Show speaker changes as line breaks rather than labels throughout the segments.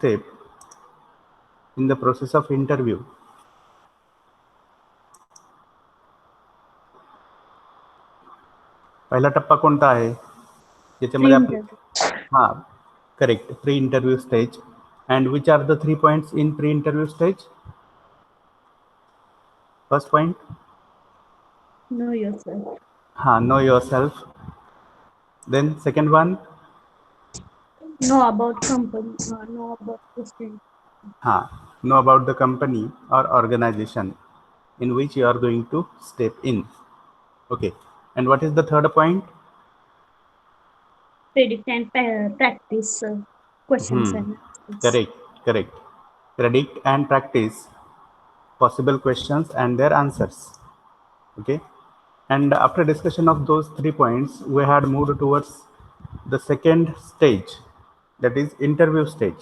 step in the process of interview. पहिला टप्पा कोणता आहे ज्याच्यामध्ये आपण correct pre interview stage. and which are the 3 points in pre interview stage? First point,
know yourself.
know yourself. Then second one,
know about company, know about this thing.
know about the company or organization in which you are going to step in. Okay, and what is the third point?
Predict and practice questions and answers.
Correct. Predict and practice possible questions and their answers. Okay, and after discussion of those 3 points, we had moved towards the second stage, that is interview stage,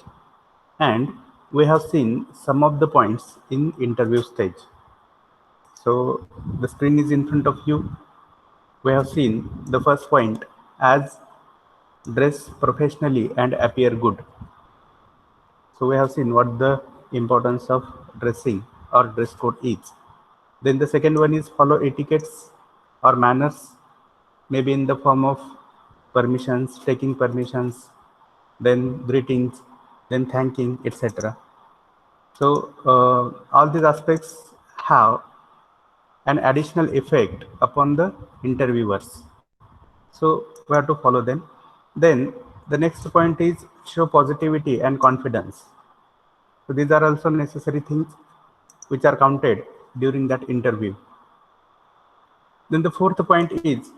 and we have seen some of the points in interview stage. So the screen is in front of you. We have seen the first point as dress professionally and appear good. So we have seen what the importance of dressing or dress code is. Then the second one is follow etiquettes or manners, maybe in the form of permissions, taking permissions, then greetings, then thanking, etc. So all these aspects have an additional effect upon the interviewers. So we have to follow them. Then the next point is show positivity and confidence. So these are also necessary things which are counted during that interview. Then the fourth point is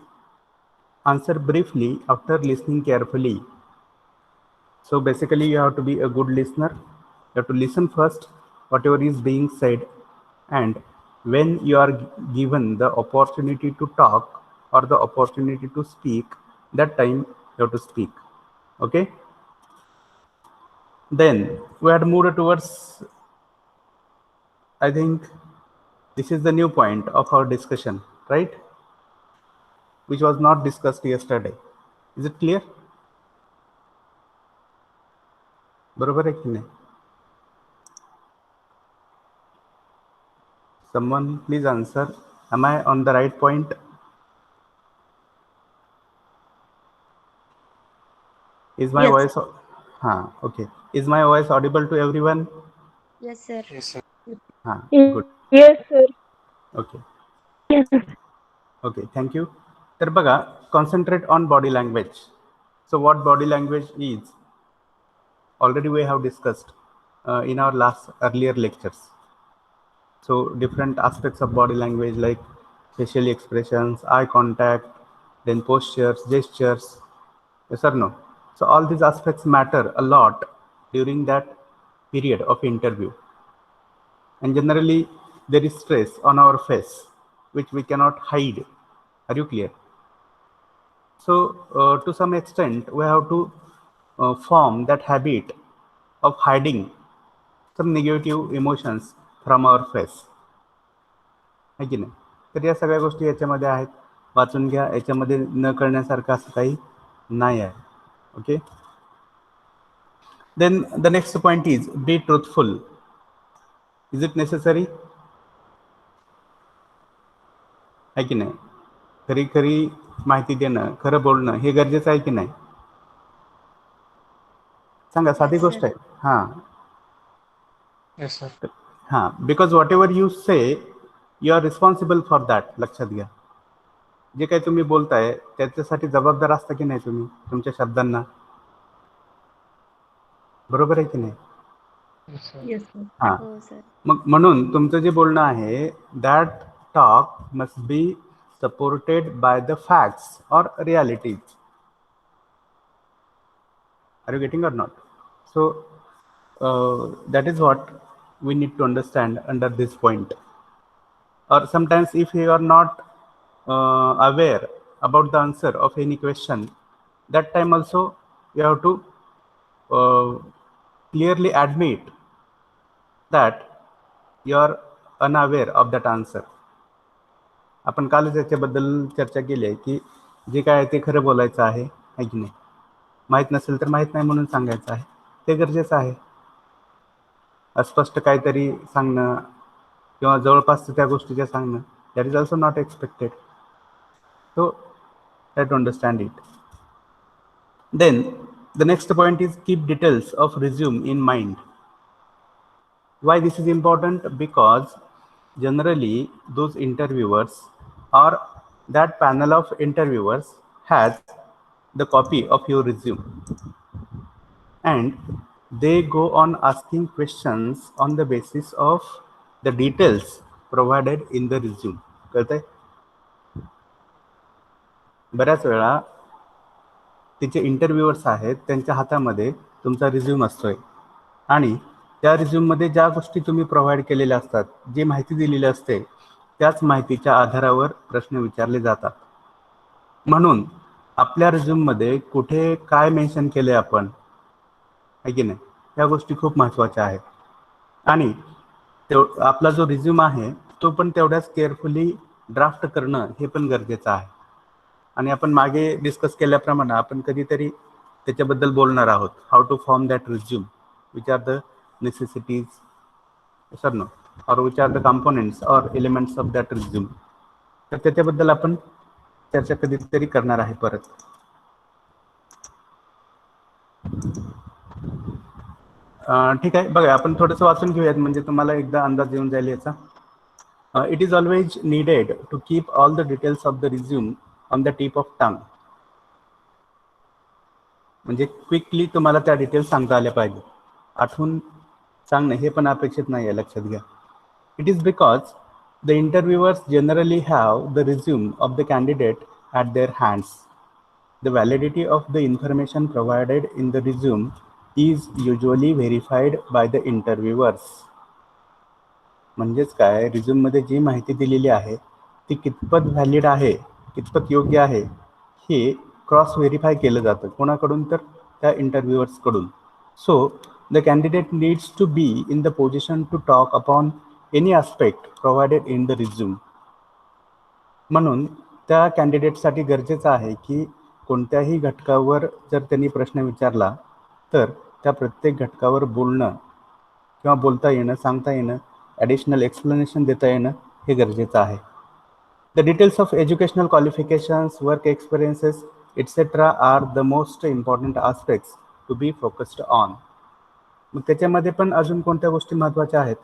answer briefly after listening carefully. So basically you have to be a good listener. You have to listen first whatever is being said, and when you are given the opportunity to talk or the opportunity to speak, that time you have to speak. Okay, then we had moved towards, I think this is the new point of our discussion, right, which was not discussed yesterday. Is it clear? बरोबर है कि नहीं? Someone please answer. Am I on the right point? Is my voice okay? Is my voice audible to everyone?
Yes, sir.
Yes, sir.
Good.
Yes, sir.
Okay. Okay, thank you. तर बघा, concentrate on body language. So what body language is, already we have discussed in our earlier lectures. So different aspects of body language like facial expressions, eye contact, then postures, gestures. Yes or no? So all these aspects matter a lot during that period of interview. And generally there is stress on our face which we cannot hide. Are you clear? So to some extent we have to form that habit of hiding some negative emotions from our face. है की नाही? तर या सगळ्या गोष्टी याच्यामध्ये आहेत, वाचून घ्या. याच्यामध्ये न कळण्यासारखं असं काही नाही आहे. Okay, then the next point is be truthful. Is it necessary? है की नाही? खरी खरी माहिती देणं, खरं बोलणं हे गरजेचं आहे की नाही? सांगा, साधी गोष्ट आहे.
Yes, sir.
Because whatever you say you are responsible for that. लक्षात घ्या, जे काही तुम्ही बोलताय त्याच्यासाठी जबाबदार असता की नाही तुम्ही तुमच्या शब्दांना? बरोबर आहे की नाही?
Yes, sir.
मग म्हणून तुमचं जे बोलणं आहे that talk must be supported by the facts और रियालिटीज. आर यू गेटिंग और not? So that is what we need to understand under this point. Or sometimes if you are not aware about the answer of any question, that time also you have to clearly admit that you are unaware of that answer. आपण कालच याच्याबद्दल चर्चा केली आहे की जे काय आहे ते खरं बोलायचं आहे की नाही. माहीत नसेल तर माहीत नाही म्हणून सांगायचं आहे, ते गरजेचं आहे. अस्पष्ट काहीतरी सांगणं किंवा जवळपास त्या गोष्टीच्या सांगणं, that is also not expected. So try to understand it. Then the next point is keep details of resume in mind. Why this is important? Because generally those interviewers or that panel of interviewers has the copy of your resume, and they go on asking questions on the basis of the details provided in the resume. कळतंय? बऱ्याच वेळा तिचे इंटरव्ह्यूअर्स आहेत, त्यांच्या हातामध्ये तुमचा resume असतोय आणि त्या रिझ्यूममध्ये ज्या गोष्टी तुम्ही प्रोव्हाइड केलेल्या असतात, जी माहिती दिलेली असते, त्याच माहितीच्या आधारावर प्रश्न विचारले जातात. म्हणून आपल्या रिझ्यूममध्ये कुठे काय मेन्शन केले आपण, आहे की नाही, या गोष्टी खूप महत्त्वाच्या आहेत. आणि आपला जो रिझ्यूम आहे तो पण तेवढ्याच केअरफुली ड्राफ्ट करणं हे पण गरजेचं आहे. आणि आपण मागे डिस्कस केल्याप्रमाणे आपण कधीतरी त्याच्याबद्दल बोलणार आहोत, how to form that resume, which are the necessities sir no or which are the components or elements of that resume. तर त्याच्याबद्दल आपण चर्चा कधीतरी करणार आहे परत. ठीक आहे, बघा आपण थोडंसं वाचून घेऊयात म्हणजे तुम्हाला एकदा अंदाज येऊन जाईल याचा. It is always needed to keep all the details of the resume on the tip of tongue. म्हणजे क्विकली तुम्हाला त्या डिटेल्स सांगता आल्या पाहिजे. आठवून सांगणं हे पण अपेक्षित नाही आहे, लक्षात घ्या. It is because the interviewers generally have the resume of the candidate at their hands. The validity of the information provided in the resume is usually verified by the interviewers. म्हणजेच काय, रिझ्यूममध्ये जी माहिती दिलेली आहे ती कितपत व्हॅलिड आहे, कितपत योग्य आहे, हे क्रॉस व्हेरीफाय केलं जातं. कोणाकडून? तर त्या इंटरव्ह्यूअर्सकडून. So the candidate needs to be in the position to talk upon any aspect provided in the resume. म्हणून त्या कॅन्डिडेटसाठी गरजेचं आहे की कोणत्याही घटकावर जर त्यांनी प्रश्न विचारला तर त्या प्रत्येक घटकावर बोलणं किंवा बोलता येणं, सांगता येणं, ॲडिशनल एक्सप्लेनेशन देता येणं हे गरजेचं आहे. The details of educational qualifications, work experiences etcetera are the most important aspects to be focused on. मग त्याच्यामध्ये पण अजून कोणत्या गोष्टी महत्त्वाच्या आहेत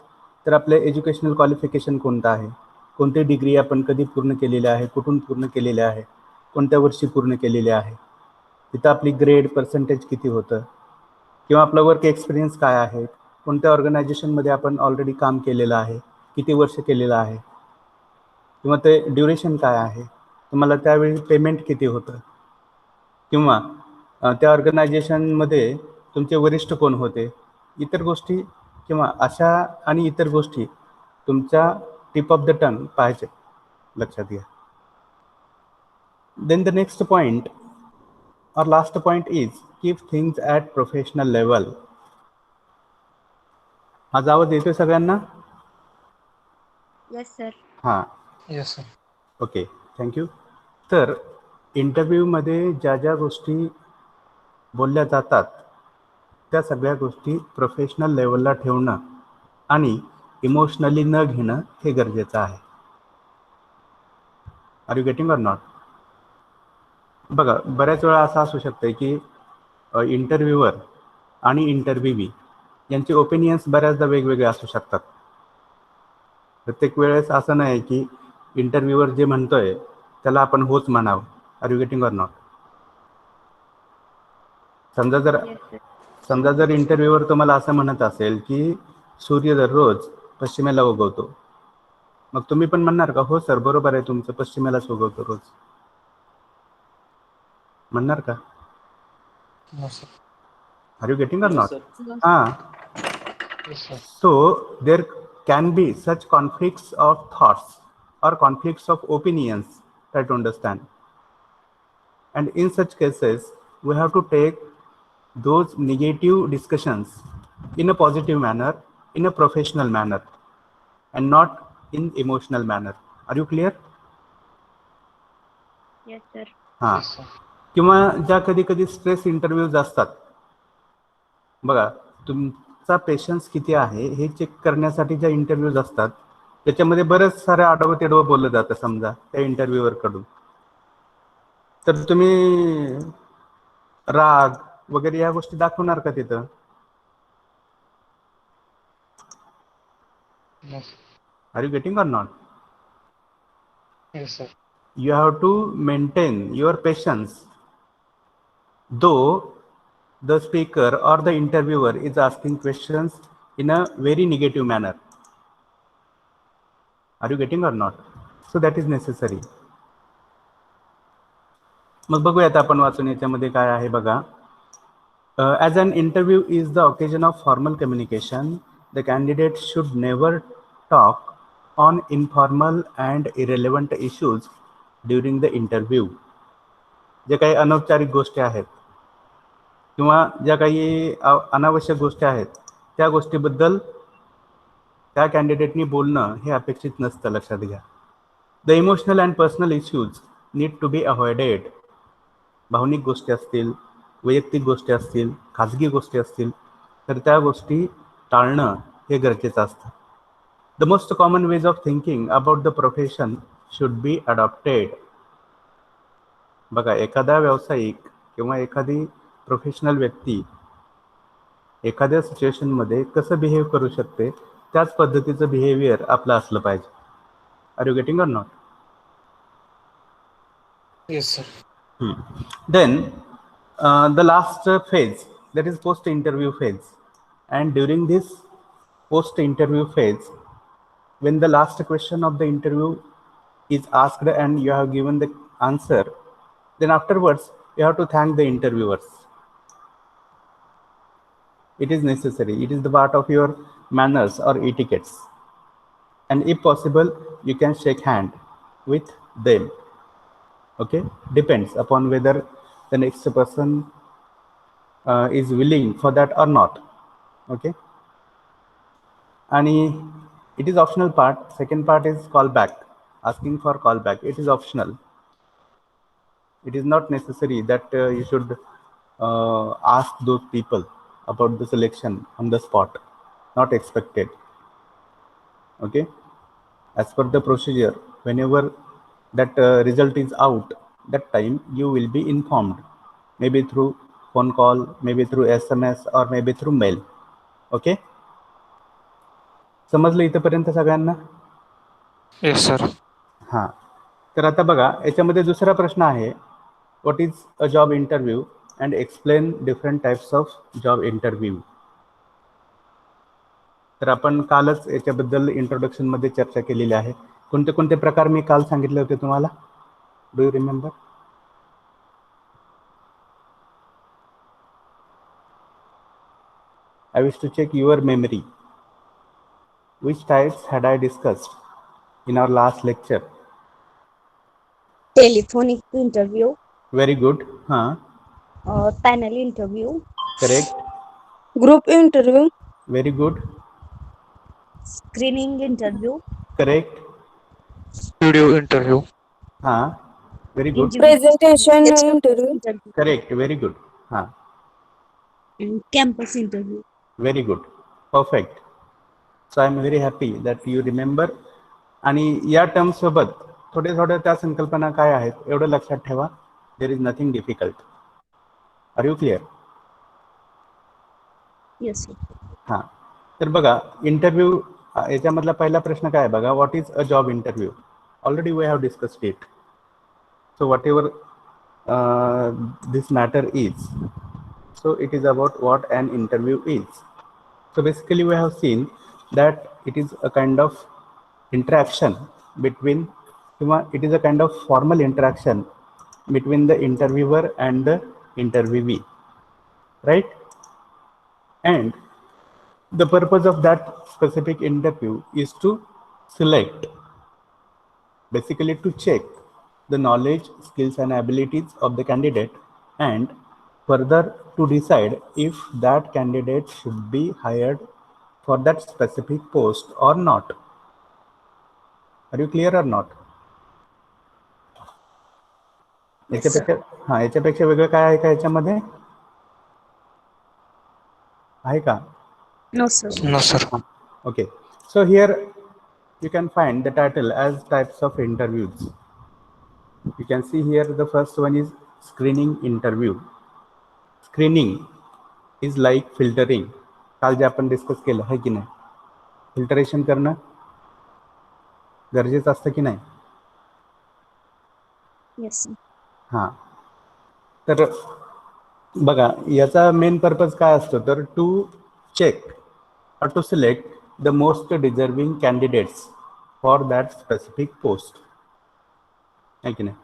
तर आपले एज्युकेशनल क्वालिफिकेशन कोणतं आहे, कोणती डिग्री आपण कधी पूर्ण केलेली आहे, कुठून पूर्ण केलेली आहे, कोणत्या वर्षी पूर्ण केलेली आहे, तिथं आपली ग्रेड पर्सेंटेज किती होतं, किंवा आपला वर्क एक्सपिरियन्स काय आहे, कोणत्या ऑर्गनायझेशनमध्ये आपण ऑलरेडी काम केलेलं आहे, किती वर्ष केलेलं आहे, किंवा ते ड्युरेशन काय आहे, तुम्हाला त्यावेळी पेमेंट किती होतं, किंवा त्या ऑर्गनायझेशनमध्ये तुमचे वरिष्ठ कोण होते, इतर गोष्टी किंवा अशा आणि इतर गोष्टी तुमच्या टिप ऑफ द टंग पाहिजे, लक्षात घ्या. देन द नेक्स्ट पॉईंट और last point is keep things at professional level. माझा आवाज येतोय सगळ्यांना?
Yes, sir.
हां,
Yes, sir.
Okay, thank you. तर इंटरव्ह्यूमध्ये ज्या ज्या गोष्टी बोलल्या जातात त्या सगळ्या गोष्टी प्रोफेशनल लेवलला ठेवणं आणि इमोशनली न घेणं हे गरजेचं आहे. Are you getting or not? बघा, बऱ्याच वेळा असं असू शकतं की इंटरव्ह्यूअर आणि इंटरव्ह्यूवी यांचे ओपिनियन्स बऱ्याचदा वेगवेगळे असू शकतात. प्रत्येक वेळेस असं नाही की इंटरव्ह्यूअर जे म्हणतोय त्याला आपण होच म्हणावं. Are you getting or not? समजा जर इंटरव्ह्यूअर तुम्हाला असं म्हणत असेल की सूर्य दररोज पश्चिमेला उगवतो, मग तुम्ही पण म्हणणार का हो सर बरोबर आहे तुमचं, पश्चिमेलाच उगवतो रोज? म्हणणार का?
No, sir.
Are you getting or
No,
not?
sir.
हां.
Yes, sir.
So there can be such conflicts of thoughts or conflicts of opinions, try to understand. And in such cases, we have to take those negative discussions in a positive manner, in a professional manner, and not in emotional manner. Are you clear?
Yes, sir.
हां.
Yes, sir.
किंवा ज्या कधी कधी stress interviews असतात बघा, चा patience किती आहे हे चेक करण्यासाठी ज्या इंटरव्ह्यूज असतात त्याच्यामध्ये बरेच सारे आडवं तेडवं बोललं जातं समजा त्या इंटरव्ह्यूअर कडून. तर तुम्ही राग वगैरे या गोष्टी दाखवणार का तिथं?
No, sir.
Are you getting or not?
Yes, sir.
You have to maintain your patience though the speaker or the interviewer is asking questions in a very negative manner. Are you getting or not? So that is necessary. मग बघूयात आपण वाचून याच्यामध्ये काय आहे बघा. As an interview is the occasion of formal communication, the candidate should never talk on informal and irrelevant issues during the interview. जे काही अनौपचारिक गोष्टी आहेत किंवा ज्या काही अनावश्यक गोष्टी आहेत त्या गोष्टीबद्दल त्या कॅन्डिडेटनी बोलणं हे अपेक्षित नसतं, लक्षात घ्या. The emotional and personal issues need to be avoided. भावनिक गोष्टी असतील, वैयक्तिक गोष्टी असतील, खाजगी गोष्टी असतील तर त्या गोष्टी टाळणं हे गरजेचं असतं. The most common ways of thinking about the profession should be adopted. बघा, एखादा व्यावसायिक किंवा एखादी प्रोफेशनल व्यक्ती एखाद्या सिच्युएशनमध्ये कसं बिहेव करू शकते त्याच पद्धतीचं बिहेवियर आपलं असलं पाहिजे. Are you getting or not?
Yes, sir.
Then the last phase, that is post interview phase, and during this post interview phase, when the last question of the interview is asked and you have given the answer, then afterwards you have to thank the interviewers. It is necessary. It is the part of your manners or etiquettes, and if possible you can shake hand with them. Okay, depends upon whether the next person is willing for that or not. Okay, and it is optional part. Second part is callback, asking for callback. It is optional. It is not necessary that you should ask those people about the selection on the spot. Not expected. Okay, as per the procedure, whenever that result is out, that time you will be informed, maybe through phone call, maybe through SMS, or maybe through mail. Okay, समजलं इथपर्यंत सगळ्यांना?
Yes, sir.
हां, तर आता बघा याच्यामध्ये दुसरा प्रश्न आहे, what is a job interview and explain different types of job interview. तर आपण कालच याच्याबद्दल इंट्रोडक्शनमध्ये चर्चा केलेली आहे. कोणते कोणते प्रकार मी काल सांगितले होते तुम्हाला? Do you remember? I wish to check your memory. Which types had I discussed in our last lecture?
Telephonic interview,
Very good.
panel interview,
Correct.
group interview,
Very good.
screening interview,
Correct.
Video interview.
Very good.
presentation interview,
Correct. Very good.
and campus interview.
Very good. Perfect. So I am very happy that you remember. आणि या term सोबत थोडे थोडे त्या संकल्पना काय आहेत एवढं लक्षात ठेवा. There is nothing difficult. Are you clear?
Yes, sir.
हां, तर बघा इंटरव्ह्यू याच्यामधला पहिला प्रश्न काय आहे बघा, what is a job interview. Already we have discussed it. So whatever this matter is, so it is about what an interview is. So basically we have seen that it is a kind of interaction between, it is a kind of formal interaction between the interviewer and the interviewee, right? And the purpose of that specific interview is to select, basically to check the knowledge, skills and abilities of the candidate, and further to decide if that candidate should be hired for that specific post or not. Are you clear or not? याच्यापेक्षा वेगळं काय आहे का याच्यामध्ये? आहे का?
No, sir.
No, sir.
Okay, so here you can find the title as types of interviews. You can see here the first one is screening interview. Screening is like filtering. काल जे आपण डिस्कस केलं आहे की नाही, filtration करणं गरजेचं असतं की नाही.
Yes, sir.
हां, तर बघा याचा मेन पर्पज काय असतो तर to check or to select the most deserving candidates for that specific post. आहे की नाही.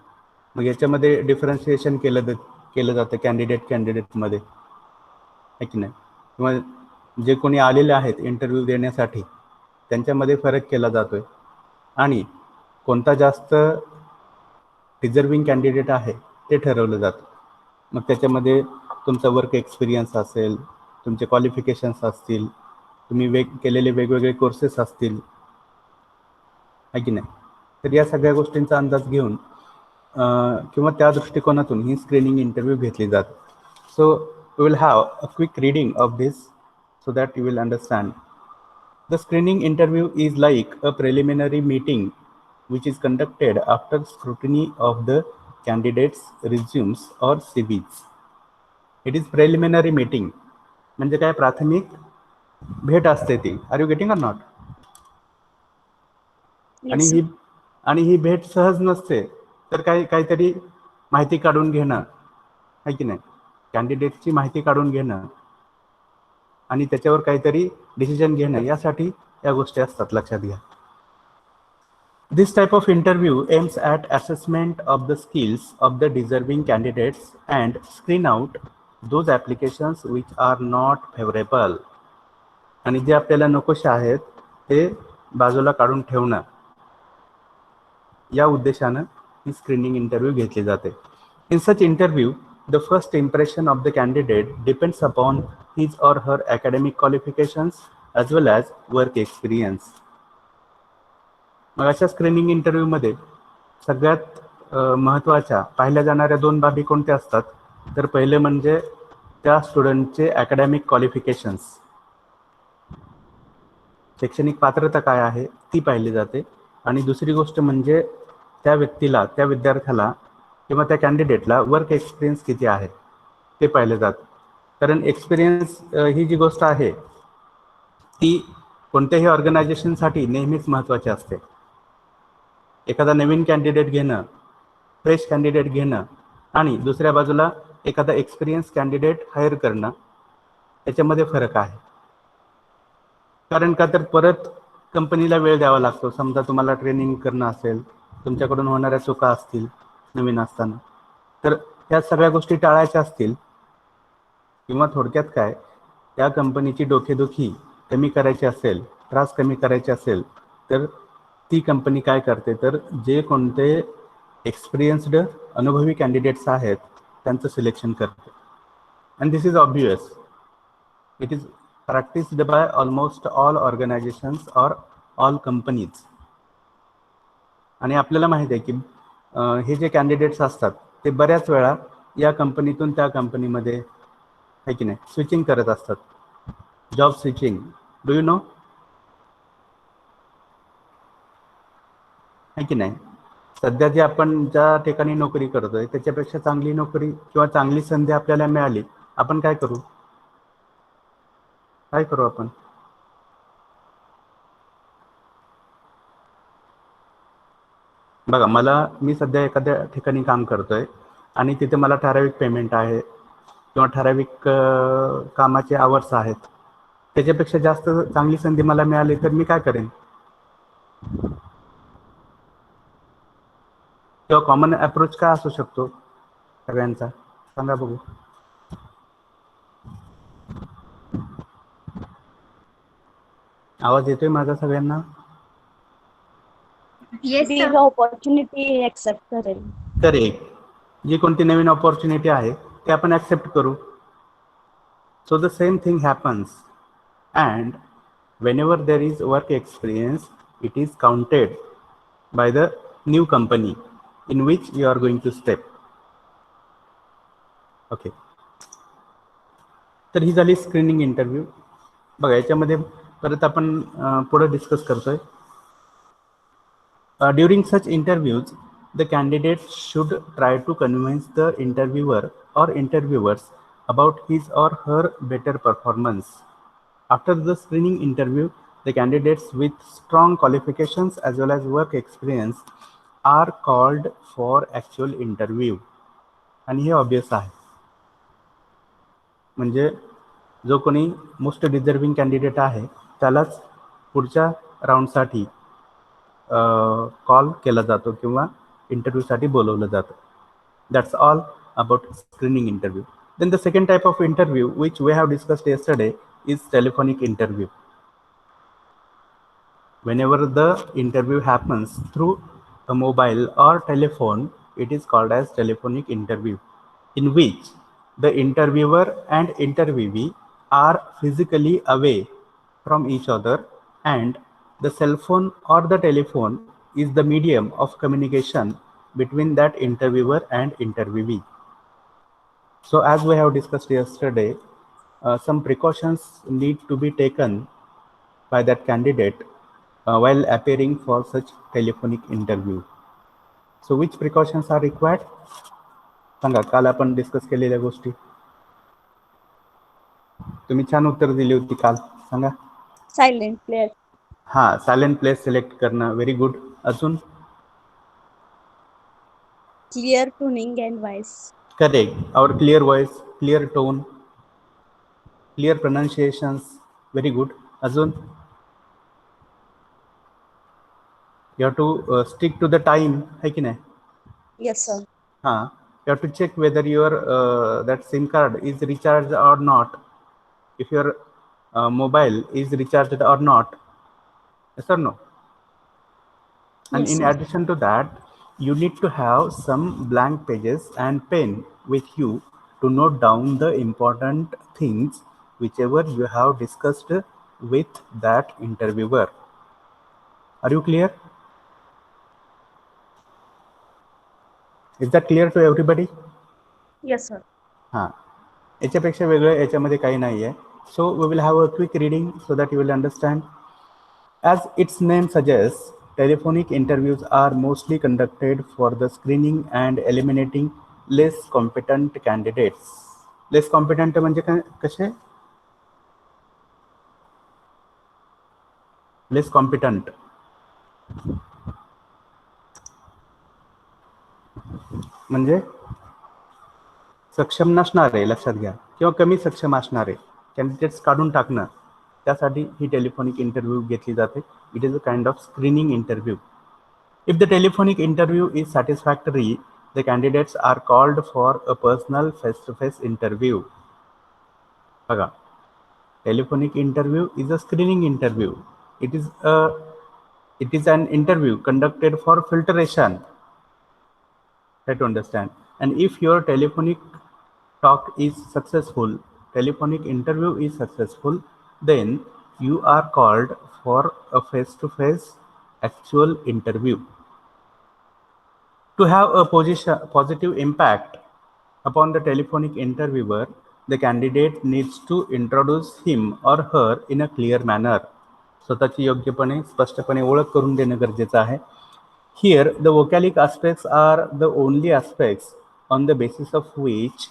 मग याच्यामध्ये डिफरन्शिएशन केलं जातं कॅन्डिडेटमध्ये, आहे की नाही. किंवा जे कोणी आलेले आहेत इंटरव्ह्यू देण्यासाठी त्यांच्यामध्ये फरक केला जातोय आणि कोणता जास्त डिझर्विंग कॅन्डिडेट आहे ते ठरवलं जातं. मग त्याच्यामध्ये तुमचा वर्क एक्सपिरियन्स असेल, तुमचे क्वालिफिकेशन्स असतील, तुम्ही केलेले वेगवेगळे कोर्सेस असतील, आहे की नाही. तर या सगळ्या गोष्टींचा अंदाज घेऊन किंवा त्या दृष्टिकोनातून ही स्क्रीनिंग इंटरव्ह्यू घेतली जाते. So we will have a quick reading of this so that you will understand. The screening interview is like a preliminary meeting which is conducted after scrutiny of the candidates' resumes or CVs. It is preliminary meeting. म्हणजे काय, प्राथमिक भेट असते ती. Are you getting or not?
Yes, sir.
आणि ही भेट सहज नसते, तर काहीतरी माहिती काढून घेणं, आहे की नाही. कॅन्डिडेटची माहिती काढून घेणं आणि त्याच्यावर काहीतरी डिसिजन घेणं, यासाठी या गोष्टी असतात, लक्षात घ्या. This type of interview aims at assessment of the skills of the deserving candidates and screen out those applications which are not favorable. आणि जे आपल्याला नकोसे आहेत ते बाजूला काढून ठेवणं, या उद्देशानं ही स्क्रीनिंग इंटरव्ह्यू घेतली जाते. In such interview the first impression of the candidate depends upon his or her academic qualifications as well as work experience. मग अशा स्क्रीनिंग इंटरव्ह्यूमध्ये सगळ्यात महत्त्वाच्या पाहिल्या जाणाऱ्या 2 बाबी कोणत्या असतात तर पहिले म्हणजे त्या स्टुडंटचे अकॅडमिक क्वालिफिकेशन्स, शैक्षणिक पात्रता काय आहे ती पाहिली जाते. आणि दुसरी गोष्ट म्हणजे त्या व्यक्तीला, त्या विद्यार्थ्याला किंवा त्या कॅन्डिडेटला वर्क एक्सपिरियन्स किती आहे ते पाहिलं जातं. कारण एक्सपिरियन्स ही जी गोष्ट आहे ती कोणत्याही ऑर्गनायझेशनसाठी नेहमीच महत्त्वाची असते. एखादा नवीन कॅन्डिडेट घेणं, फ्रेश कॅन्डिडेट घेणं आणि दुसऱ्या बाजूला एखादा एक्सपिरियन्स कॅन्डिडेट हायर करणं, याच्यामध्ये फरक आहे. कारण का तर परत कंपनीला वेळ द्यावा लागतो. समजा तुम्हाला ट्रेनिंग करणं असेल, तुमच्याकडून होणाऱ्या चुका असतील नवीन असताना, तर ह्या सगळ्या गोष्टी टाळायच्या असतील किंवा थोडक्यात काय, त्या कंपनीची डोकेदुखी कमी करायची असेल, त्रास कमी करायचे असेल, तर ती कंपनी काय करते तर जे कोणते एक्सपिरियन्स्ड अनुभवी कॅन्डिडेट्स आहेत त्यांचं सिलेक्शन करते. And this is obvious. It is practiced by almost all organizations or all companies. आणि आपल्याला माहिती आहे की हे जे कॅन्डिडेट्स असतात ते बऱ्याच वेळा या कंपनीतून त्या कंपनीमध्ये, आहे की नाही, स्विचिंग करत असतात. Job switching, do you know? आहे की नाही. सध्या जे आपण ज्या ठिकाणी नोकरी करतोय त्याच्यापेक्षा चांगली नोकरी किंवा चांगली संधी आपल्याला मिळाली, आपण काय करू आपण? बघा, मी सध्या एखाद्या ठिकाणी काम करतोय आणि तिथे मला ठराविक पेमेंट आहे किंवा ठराविक कामाचे आवर्स आहेत, त्याच्यापेक्षा जास्त चांगली संधी मला मिळाली तर मी काय करेन? किंवा कॉमन अप्रोच काय असू शकतो सगळ्यांचा, सांगा बघू. आवाज येतोय माझा सगळ्यांना?
Yes, sir. The opportunity accept करेल.
करेक्ट. जी कोणती नवीन ऑपॉर्च्युनिटी आहे ते आपण ॲक्सेप्ट करू. So the same thing happens. And whenever there is work experience, it is counted by the new company in which you are going to step. Okay. तर ही झाली screening interview. बघा याच्यामध्ये परत आपण पुढे डिस्कस करतोय. During such interviews, the candidate should try to convince the interviewer or interviewers about his or her better performance. After the screening interview, the candidates with strong qualifications as well as work experience are called for actual interview. आणि हे obvious आहे, म्हणजे जो कोणी most deserving candidate आहे त्यालाच पुढच्या राऊंडसाठी call केला जातो किंवा इंटरव्ह्यूसाठी बोलवलं जातं. That's all about screening interview. Then the second type of interview which we have discussed yesterday is telephonic interview. Whenever the interview happens through a mobile or telephone, it is called as telephonic interview, in which the interviewer and interviewee are physically away from each other, and the cell phone or the telephone is the medium of communication between that interviewer and interviewee. So as we have discussed yesterday, some precautions need to be taken by that candidate while appearing for such telephonic interview. So which precautions are required? सांगा, काल आपण discuss केलेल्या गोष्टी तुम्ही छान उत्तर दिली होती काल, सांगा.
Silent place.
हा, सायलेंट प्लेस सिलेक्ट करणं, व्हेरी गुड. अजून?
Clear toning and voice.
Correct. Our clear voice, clear tone, clear pronunciations, very good. अजून? You have to stick to the time, है की नाही?
Yes, sir.
हाँ, you have to check whether your that SIM card is recharged or not. If your mobile is recharged or not, yes or no? And
Yes,
in
sir.
addition to that, you need to have some blank pages and pen with you to note down the important things whichever you have discussed with that interviewer. Are you clear? Is that clear to everybody?
Yes, sir.
हां, याच्यापेक्षा वेगळं याच्यामध्ये काही नाही आहे. So we will have a quick reading so that you will understand. As its name suggests, telephonic interviews are mostly conducted for the screening and eliminating less competent candidates. Less competent म्हणजे कसे? Less competent म्हणजे सक्षम नसणारे, लक्षात घ्या, किंवा कमी सक्षम असणारे कॅन्डिडेट्स काढून टाकणं, त्यासाठी ही टेलिफोनिक इंटरव्ह्यू घेतली जाते. It is a kind of screening interview. If the telephonic interview is satisfactory, the candidates are called for a personal face to face interview. बघा, telephonic interview is a screening interview. It is an interview conducted for filtration. Try to understand. And if your telephonic talk is successful, telephonic interview is successful, then you are called for a face-to-face actual interview. To have a positive impact upon the telephonic interviewer, the candidate needs to introduce him or her in a clear manner. स्वतःची योग्यपणे स्पष्टपणे ओळख करून देणं गरजेचं आहे. Here, the vocalic aspects are the only aspects on the basis of which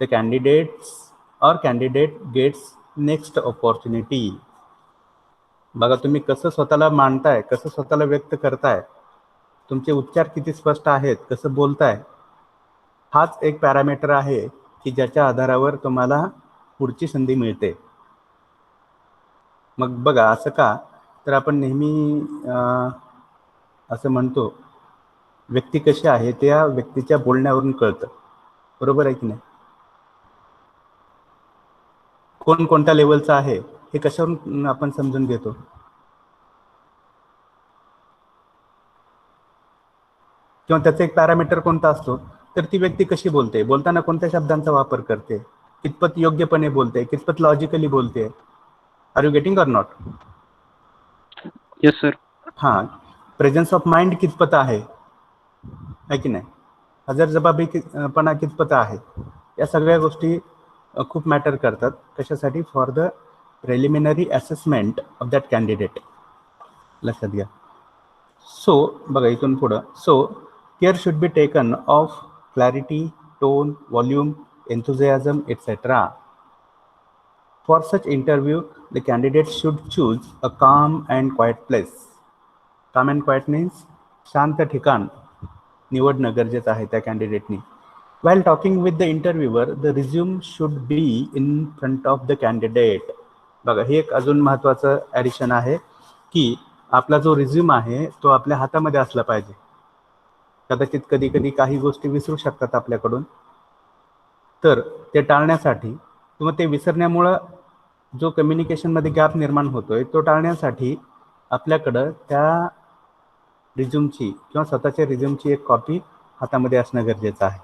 the candidate gets next opportunity. बघा, तुम्ही कसं स्वतःला मांडताय, कसं स्वतःला व्यक्त करताय, तुमचे उच्चार किती स्पष्ट आहेत, कसं बोलताय, हाच एक पॅरामीटर आहे की ज्याच्या आधारावर तुम्हाला पुढची संधी मिळते. मग बघा, असं का, तर आपण नेहमी असं म्हणतो, व्यक्ती कशी आहे त्या व्यक्तीच्या बोलण्यावरून कळतं, बरोबर आहे की नाही? कोण कोणत्या लेवलचा आहे हे कशावरून आपण समजून घेतो? किंवा त्याचा एक पॅरामीटर कोणता असतो, तर ती व्यक्ती कशी बोलते, बोलताना कोणत्या शब्दांचा वापर करते, कितपत योग्यपणे बोलते, कितपत लॉजिकली बोलते. Are you getting or not?
Yes sir.
हां, प्रेझेन्स ऑफ माइंड कितपत आहे की नाही, हजरजबाबीपणा कितपत आहे, या सगळ्या गोष्टी खूप मॅटर करतात. कशासाठी? For the preliminary assessment of that candidate. लक्षात घ्या. सो बघा इथून पुढं, so care should be taken of clarity, tone, volume, enthusiasm, etc. For such interview, the candidate should choose a calm and quiet place. Calm and quiet means शांत ठिकाण निवडणं गरजेचं आहे त्या कॅन्डिडेटनी. While talking with the interviewer, the resume should be in front of the candidate. बघा हे एक अजून महत्त्वाचं ॲडिशन आहे की आपला जो रिझ्यूम आहे तो आपल्या हातामध्ये असला पाहिजे. कदाचित कधी कधी काही गोष्टी विसरू शकतात आपल्याकडून, तर ते टाळण्यासाठी किंवा ते विसरण्यामुळं जो कम्युनिकेशनमध्ये गॅप निर्माण होतोय तो टाळण्यासाठी आपल्याकडं त्या रिझ्यूमची किंवा स्वतःच्या रिझ्यूमची एक कॉपी हातामध्ये असणं गरजेचं आहे.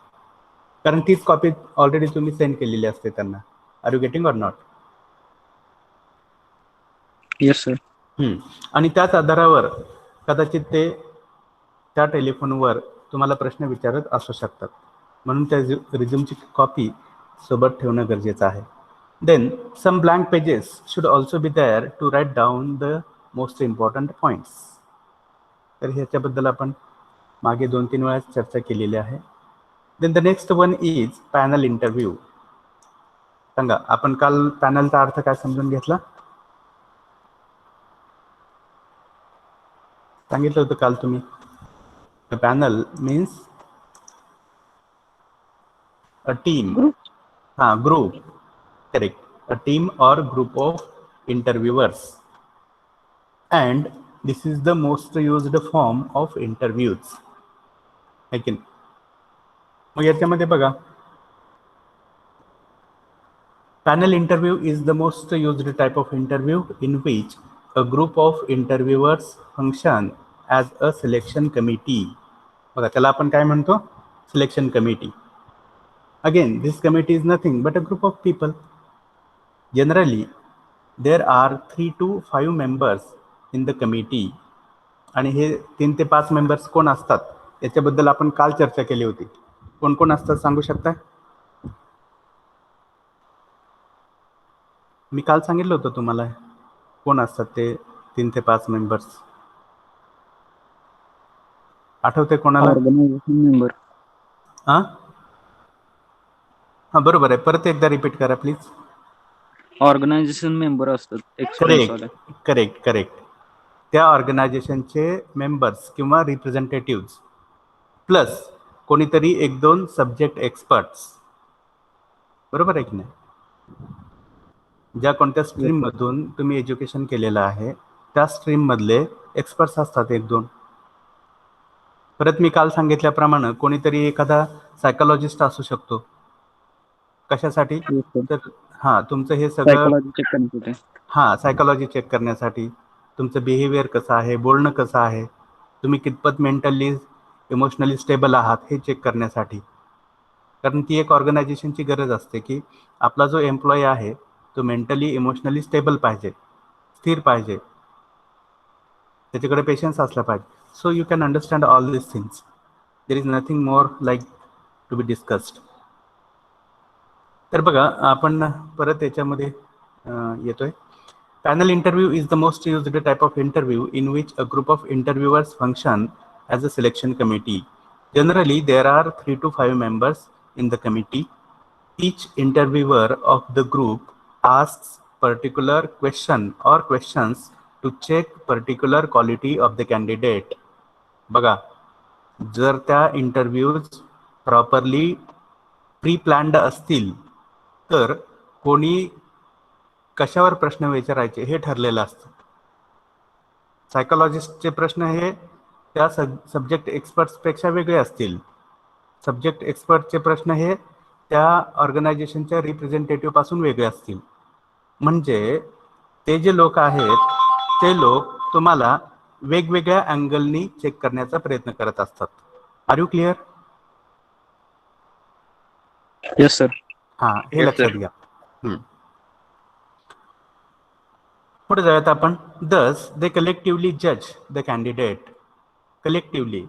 कारण तीच कॉपी ऑलरेडी तुम्ही सेंड केलेली असते त्यांना. Are you getting or not?
Yes sir.
आणि त्याच आधारावर कदाचित ते त्या टेलिफोनवर तुम्हाला प्रश्न विचारत असू शकतात, म्हणून त्या रिझ्यूमची कॉपी सोबत ठेवणं गरजेचं आहे. Then some blank pages should also be there to write down the most important points. तर ह्याच्याबद्दल आपण मागे 2-3 वेळा चर्चा केलेली आहे. Then the next one is panel interview. सांगा, आपण काल पॅनलचा अर्थ काय समजून घेतला? सांगितलं होतं काल तुम्ही. A panel means a team.
Group.
Group. Correct. A team or group of interviewers. And this is the most used form of interviews. Again. मग याच्यामध्ये बघा, panel interview is the most used type of interview in which a group of interviewers function as a selection committee. बघा त्याला आपण काय म्हणतो? Selection committee. Again this committee is nothing but a group of people. Generally there are 3 to 5 members in the committee. आणि हे 3 ते 5 members कोण असतात याच्याबद्दल आपण काल चर्चा केली होती. कोण कोण असतात सांगू शकता? मी काल सांगितलं होतं तुम्हाला कोण असतात ते 3 ते 5 मेंबर्स. आठवते कोणाला?
Organisation member.
हां बरोबर आहे. परत एकदा रिपीट करा प्लीज.
ऑर्गनायझेशन मेंबर असतात.
करेक्ट. त्या ऑर्गनायझेशनचे मेंबर्स किंवा रिप्रेझेंटेटिव्ह प्लस कोणीतरी 1-2 सब्जेक्ट एक्सपर्ट्स. बरोबर आहे की नाही? ज्या कोणत्या स्ट्रीममधून तुम्ही एज्युकेशन केलेलं आहे त्या स्ट्रीममधले एक्सपर्ट्स असतात 1-2. परत मी काल सांगितल्याप्रमाणे कोणीतरी एखादा सायकोलॉजिस्ट असू शकतो. कशासाठी? तर तुमचं हे सगळं सायकोलॉजी चेक करण्यासाठी, तुमचं बिहेवियर कसं आहे, बोलणं कसं आहे, तुम्ही कितपत मेंटली इमोशनली स्टेबल आहात हे चेक करण्यासाठी. कारण ती एक ऑर्गनायझेशनची गरज असते की आपला जो एम्प्लॉई आहे तो मेंटली इमोशनली स्टेबल पाहिजे, स्थिर पाहिजे, त्याच्याकडे पेशन्स असला पाहिजे. So you can understand all this things. There is nothing more like to be discussed. तर बघा आपण परत याच्यामध्ये येतोय. Panel interview is the most used type of interview in which a group of interviewers function as a selection committee. Generally there are 3 to 5 members in the committee. Each interviewer of the group asks particular question or questions to check particular quality of the candidate. बघा, जर त्या interviews properly pre planned असतील तर कोणी कशावर प्रश्न विचारायचे हे ठरलेलं असतं. सायकोलॉजिस्टचे प्रश्न हे त्या सब्जेक्ट एक्सपर्ट्सपेक्षा वेगळे असतील. सब्जेक्ट एक्सपर्टचे प्रश्न हे त्या ऑर्गनायझेशनच्या रिप्रेझेंटेटिव्ह पासून वेगळे असतील. म्हणजे ते जे लोक आहेत ते लोक तुम्हाला वेगवेगळ्या अँगलनी चेक करण्याचा प्रयत्न करत असतात. Are you clear?
Yes sir.
हे लक्षात घ्या. पुढे जाऊयात आपण. दस दे कलेक्टिव्हली जज द कॅन्डिडेट. कलेक्टिव्हली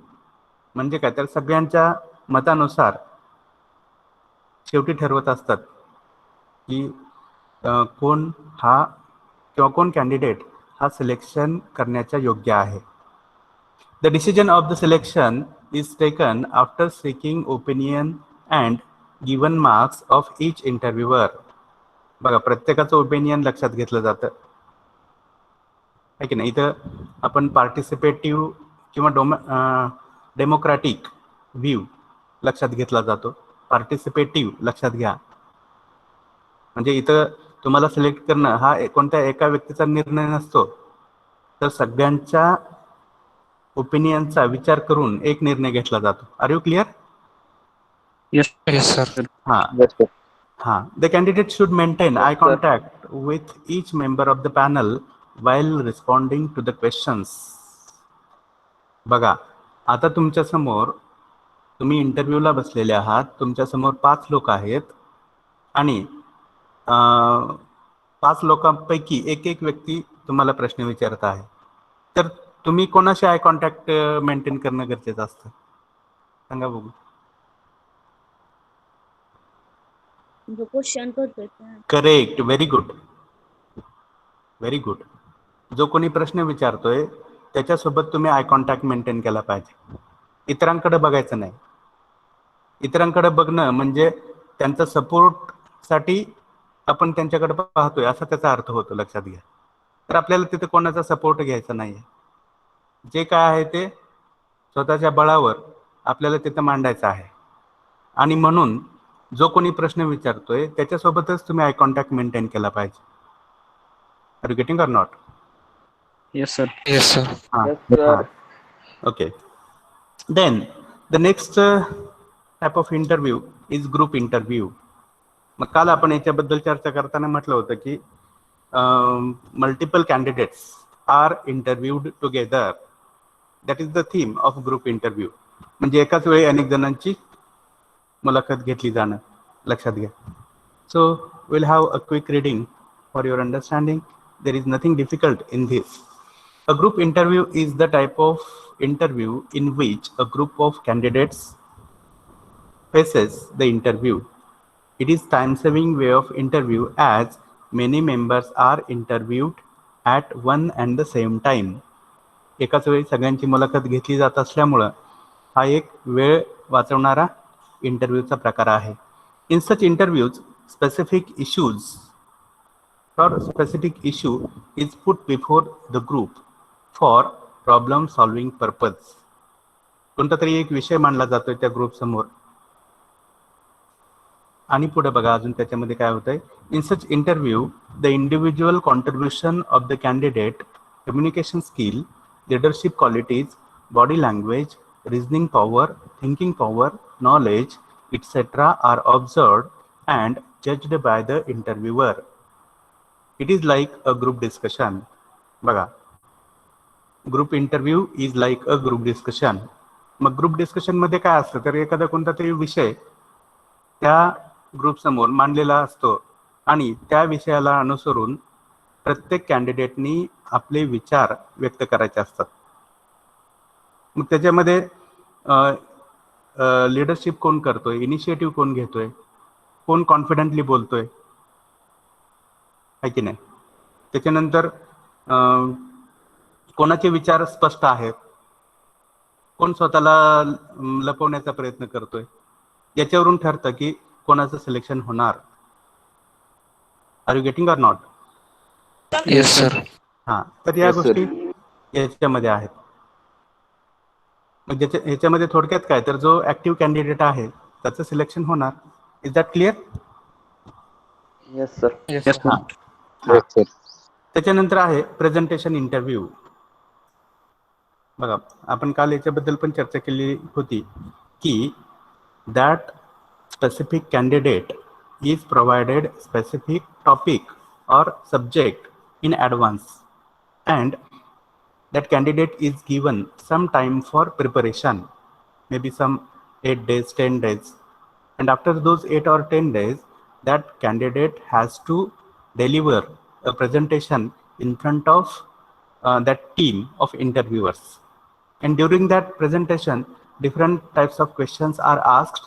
म्हणजे काय? तर सगळ्यांच्या मतानुसार शेवटी ठरवत असतात की कोण हा किंवा कोण कॅन्डिडेट हा सिलेक्शन करण्याच्या योग्य आहे. The decision of the selection is taken after seeking opinion and given marks of each इंटरव्ह्यूअर. बघा, प्रत्येकाचं ओपिनियन लक्षात घेतलं जातं आहे की नाही. इथं आपण पार्टिसिपेटिव्ह किंवा डेमोक्रॅटिक व्ह्यू लक्षात घेतला जातो. पार्टिसिपेटिव्ह लक्षात घ्या, म्हणजे इथं तुम्हाला सिलेक्ट करणं हा कोणत्या एका व्यक्तीचा निर्णय नसतो, तर सगळ्यांच्या ओपिनियनचा विचार करून एक निर्णय घेतला जातो. Are you clear?
Yes,
sir.
हां हां. The candidate should maintain eye contact with each member of the panel while responding to the questions. बघा, आता तुमच्या समोर तुम्ही इंटरव्ह्यूला बसलेले आहात. तुमच्या समोर 5 लोक आहेत आणि 5 लोकांपैकी एक व्यक्ती तुम्हाला प्रश्न विचारत आहे. तर तुम्ही कोणाशी आय कॉन्टॅक्ट मेंटेन करणं गरजेचं असतं? सांगा बघू.
जो क्वेश्चन करतोय त्या.
Correct. Very good, very good. जो कोणी प्रश्न विचारतोय त्याच्यासोबत तुम्ही आय कॉन्टॅक्ट मेंटेन केला पाहिजे. इतरांकडे बघायचं नाही. इतरांकडे बघणं म्हणजे त्यांचा सपोर्टसाठी आपण त्यांच्याकडे पाहतोय असा त्याचा अर्थ होतो, लक्षात घ्या. तर आपल्याला तिथे कोणाचा सपोर्ट घ्यायचा नाही. जे काय आहे ते स्वतःच्या बळावर आपल्याला तिथं मांडायचं आहे. आणि म्हणून जो कोणी प्रश्न विचारतोय त्याच्यासोबतच तुम्ही आय कॉन्टॅक्ट मेंटेन केला पाहिजे. Are you getting or not?
yes, sir.
Yes, sir.
Okay. Then the next type of interview is group interview. मग काल आपण याच्याबद्दल चर्चा करताना म्हटलं होतं की multiple candidates are interviewed together. That is the theme of group interview. म्हणजे एकाच वेळी अनेक जणांची मुलाखत घेतली जाणं, लक्षात घ्या. So will have a quick reading for your understanding. There is nothing difficult in this. A group interview is the type of interview in which a group of candidates faces the interview. It is time-saving way of interview as many members are interviewed at one and the same time. एकाच वेळी सगळ्यांची मुलाखत घेतली जात असल्यामुळं हा एक वेळ वाचवणारा इंटरव्ह्यूचा प्रकार आहे. In such interviews, specific issue is put before the group for problem solving purpose. कोणता तरी एक विषय मांडला जातोय त्या ग्रुप समोर. आणि पुढे बघा अजून त्याच्यामध्ये काय होतंय. In such interview the individual contribution of the candidate, communication skill, leadership qualities, body language, reasoning power, thinking power, knowledge etcetera are observed and judged by the interviewer. It is like a group discussion. बघा, group interview is like a group discussion. मग group डिस्कशनमध्ये काय असतं, तर एखादा कोणता तरी विषय त्या ग्रुप समोर मांडलेला असतो आणि त्या विषयाला अनुसरून प्रत्येक कॅन्डिडेटनी आपले विचार व्यक्त करायचे असतात. मग त्याच्यामध्ये लिडरशिप कोण करतोय, इनिशिएटिव्ह कोण घेतोय, कोण कॉन्फिडेंटली बोलतोय, आहे की नाही. त्याच्यानंतर कोणाचे विचार स्पष्ट आहेत, कोण स्वतःला लपवण्याचा प्रयत्न करतोय, याच्यावरून ठरतं की कोणाचं सिलेक्शन होणार. Are you getting or not?
Yes, sir.
हां, तर या गोष्टी याच्यामध्ये आहेत. मग ह्याच्यामध्ये थोडक्यात काय, तर जो ऍक्टिव्ह कॅन्डिडेट आहे त्याचं सिलेक्शन होणार. Is that clear?
Yes, sir.
Yes, sir.
हां. त्याच्यानंतर आहे प्रेझेंटेशन इंटरव्ह्यू. बघा, आपण काल याच्याबद्दल पण चर्चा केली होती की that specific candidate is provided specific topic or subject in advance and that candidate is given some time for preparation, maybe some 8 days, 10 days, and after those 8 or 10 days that candidate has to deliver a presentation in front of that team of interviewers. And during that presentation, different types of questions are asked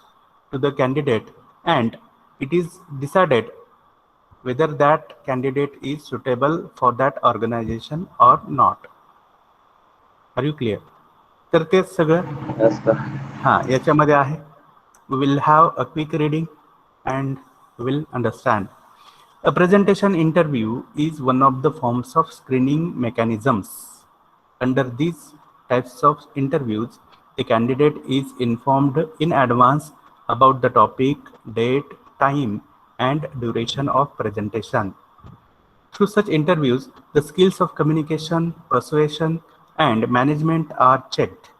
to the candidate and it is decided whether that candidate is suitable for that organization or not. Are you clear? तर तेच सगळं
Yes, sir.
याच्यामध्ये आहे. We will have a quick reading and will understand. A presentation interview is one of the forms of screening mechanisms. Under these types of interviews, the candidate is informed in advance about the topic, date, time, and duration of presentation. Through such interviews, the skills of communication, persuasion, and management are checked.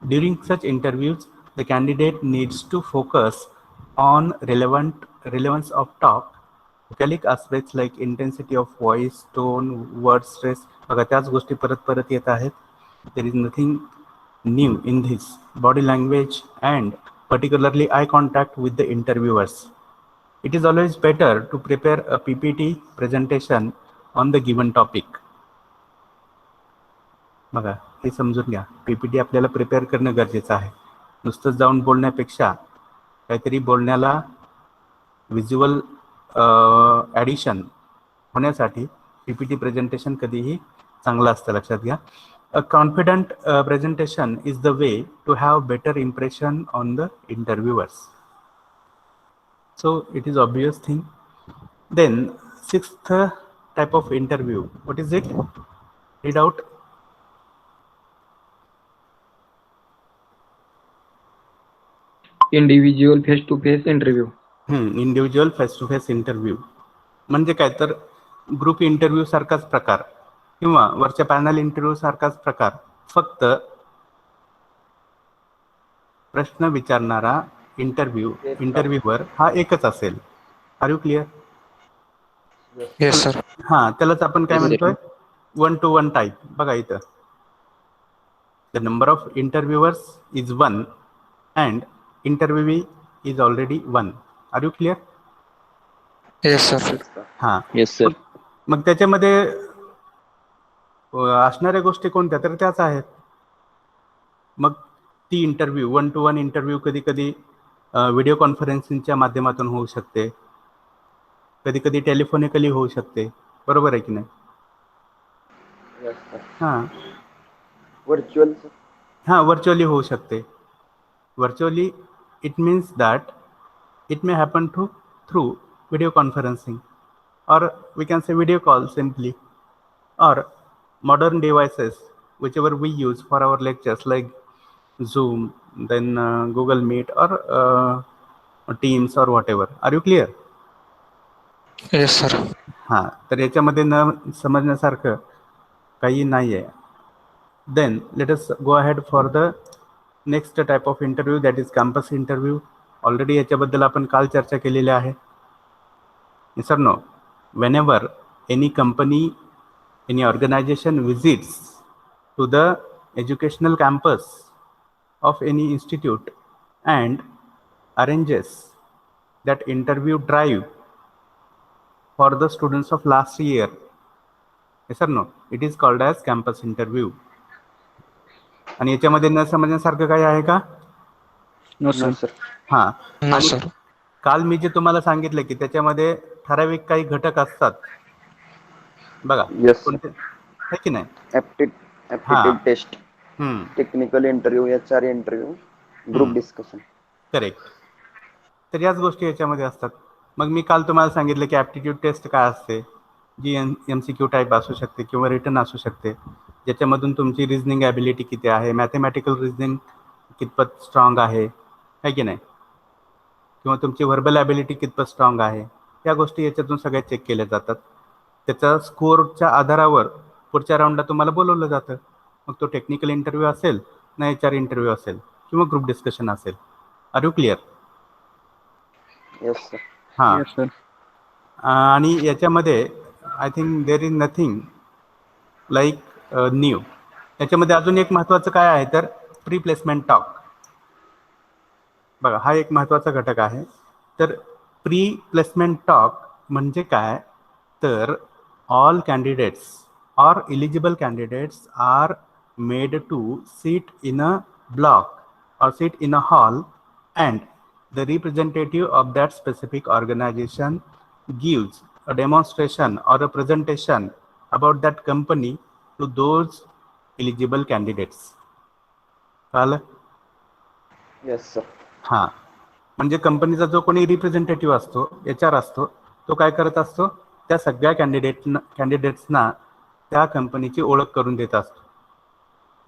During such interviews, the candidate needs to focus on relevance of talk, vocalic aspects like intensity of voice, tone, word stress. बघा त्याच गोष्टी परत परत येत आहेत. There is nothing new in this. Body language and particularly eye contact with the interviewers. It is always better to prepare a PPT presentation on the given topic. बघा हे समजून घ्या. PPT आपल्याला प्रिपेअर करणं गरजेचं आहे. नुसतं जाऊन बोलण्यापेक्षा काहीतरी बोलण्याला व्हिज्युअल ॲडिशन होण्यासाठी PPT प्रेझेंटेशन कधीही चांगलं असतं, लक्षात घ्या. A confident presentation is the way to have better impression on the interviewers. So it is obvious thing. Then sixth type of interview, what is it? Read out.
Individual face to face interview.
Individual face to face interview म्हणजे काय तर group interview सारखाच प्रकार किंवा वरच्या panel interview सारखाच प्रकार, फक्त प्रश्न विचारणारा इंटरव्ह्यूवर हा एकच असेल. Are you clear?
Yes, sir.
त्यालाच आपण काय म्हणतोय, 1-to-1 टाईप. बघा इथं the number of interviewers is 1 and interviewee is already 1. Are you clear?
Yes, sir.
Yes, sir.
मग त्याच्यामध्ये असणाऱ्या गोष्टी कोणत्या, तर त्याच आहेत. मग ती इंटरव्ह्यू 1-to-1 इंटरव्ह्यू कधी कधी व्हिडिओ कॉन्फरन्सिंगच्या माध्यमातून होऊ शकते, कधी कधी टेलिफोनिकली होऊ शकते. बरोबर आहे की नाही?
Virtual, sir.
व्हर्च्युअली होऊ शकते. Virtually, it means that it may happen through video conferencing, or we can say video call simply, or modern devices whichever we use for our lectures like Zoom, then Google Meet, or Teams, or whatever. Are you clear?
Yes, sir.
तर याच्यामध्ये न समजण्यासारखं काही नाही आहे. Then let us go ahead for the next type of interview, that is campus interview. Already याच्याबद्दल आपण काल चर्चा केलेली आहे. Yes or no? Whenever any company, any organization visits to the educational campus of any institute and arranges that interview drive for the students of last year, yes or no, it is called as campus interview. आणि याच्यामध्ये न समजण्यासारखं काय आहे का?
No
No,
sir.
sir.
No, sir.
काल मी जे तुम्हाला सांगितलं की त्याच्यामध्ये ठराविक काही घटक असतात. बघा
Yes, sir.
कोणते आहे की नाही?
Aptitude test,
हम्म,
technical interview, HR interview, group discussion.
Correct. तर याच गोष्टी याच्यामध्ये असतात. मग मी काल तुम्हाला सांगितलं की ॲप्टिट्यूड टेस्ट काय असते, जी MCQ टाईप असू शकते किंवा रिटर्न असू शकते, ज्याच्यामधून तुमची रिझनिंग ॲबिलिटी किती आहे, मॅथमॅटिकल रिझनिंग कितपत स्ट्रॉंग आहे की नाही, किंवा तुमची व्हर्बल ॲबिलिटी कितपत स्ट्रॉंग आहे, या गोष्टी याच्यातून सगळ्या चेक केल्या जातात. त्याच्या स्कोअरच्या आधारावर पुढच्या राऊंडला तुम्हाला बोलवलं जातं. मग तो टेक्निकल इंटरव्ह्यू असेल ना HR इंटरव्ह्यू असेल किंवा ग्रुप डिस्कशन असेल. Are you clear?
Yes, sir.
Yes sir.
आणि याच्यामध्ये I think there is nothing like new. याच्यामध्ये अजून एक महत्त्वाचं काय आहे तर प्री प्लेसमेंट टॉक. बघा हा एक महत्त्वाचा घटक आहे. तर प्री प्लेसमेंट टॉक म्हणजे काय तर all candidates or eligible candidates are made to sit in a block or sit in a hall and the representative of that specific organization gives a demonstration or a presentation about that company to those eligible candidates. कळलं?
Yes sir.
हा, म्हणजे कंपनीचा जो कोणी representative असतो, HR असतो, तो काय करत असतो, त्या सगळ्या कॅन्डिडेट्सना त्या कंपनीची ओळख करून देत असतो.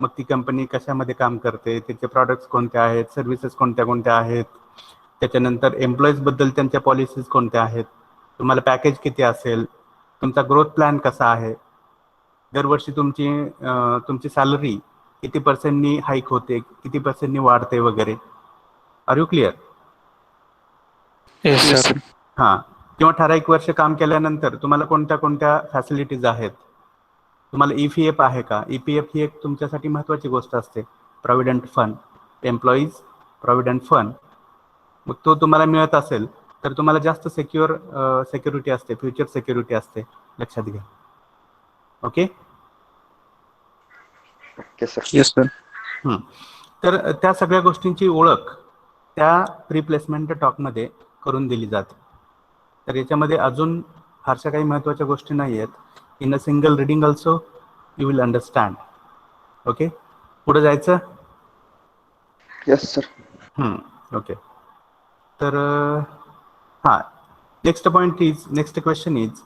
मग ती कंपनी कशामध्ये काम करते, त्याचे प्रॉडक्ट्स कोणते आहेत, सर्व्हिसेस कोणत्या कोणत्या आहेत, त्याच्यानंतर एम्प्लॉईजबद्दल त्यांच्या पॉलिसीज कोणत्या आहेत, तुम्हाला पॅकेज किती असेल, तुमचा ग्रोथ प्लॅन कसा आहे, दरवर्षी तुमची सॅलरी किती पर्सेंटनी हाईक होते, किती पर्सेंटनी वाढते वगैरे. Are you clear?
Yes,
Yes,
sir.
sir.
हां, किंवा ठराविक वर्ष काम केल्यानंतर तुम्हाला कोणत्या कोणत्या फॅसिलिटीज आहेत, तुम्हाला EPF आहे का. EPF ही एक तुमच्यासाठी महत्त्वाची गोष्ट असते, provident fund, employees provident fund. मग तो तुम्हाला मिळत असेल तर तुम्हाला जास्त सिक्युरिटी असते, फ्युचर सिक्युरिटी असते, लक्षात घ्या. Okay.
Okay sir.
Yes, sir.
तर त्या सगळ्या गोष्टींची ओळख त्या प्रीप्लेसमेंट टॉकमध्ये करून दिली जाते. तर याच्यामध्ये अजून फारशा काही महत्त्वाच्या गोष्टी नाही आहेत. In a single reading also you will understand. Okay, पुढे जायचं.
Yes sir.
ओके. तर हां, next question is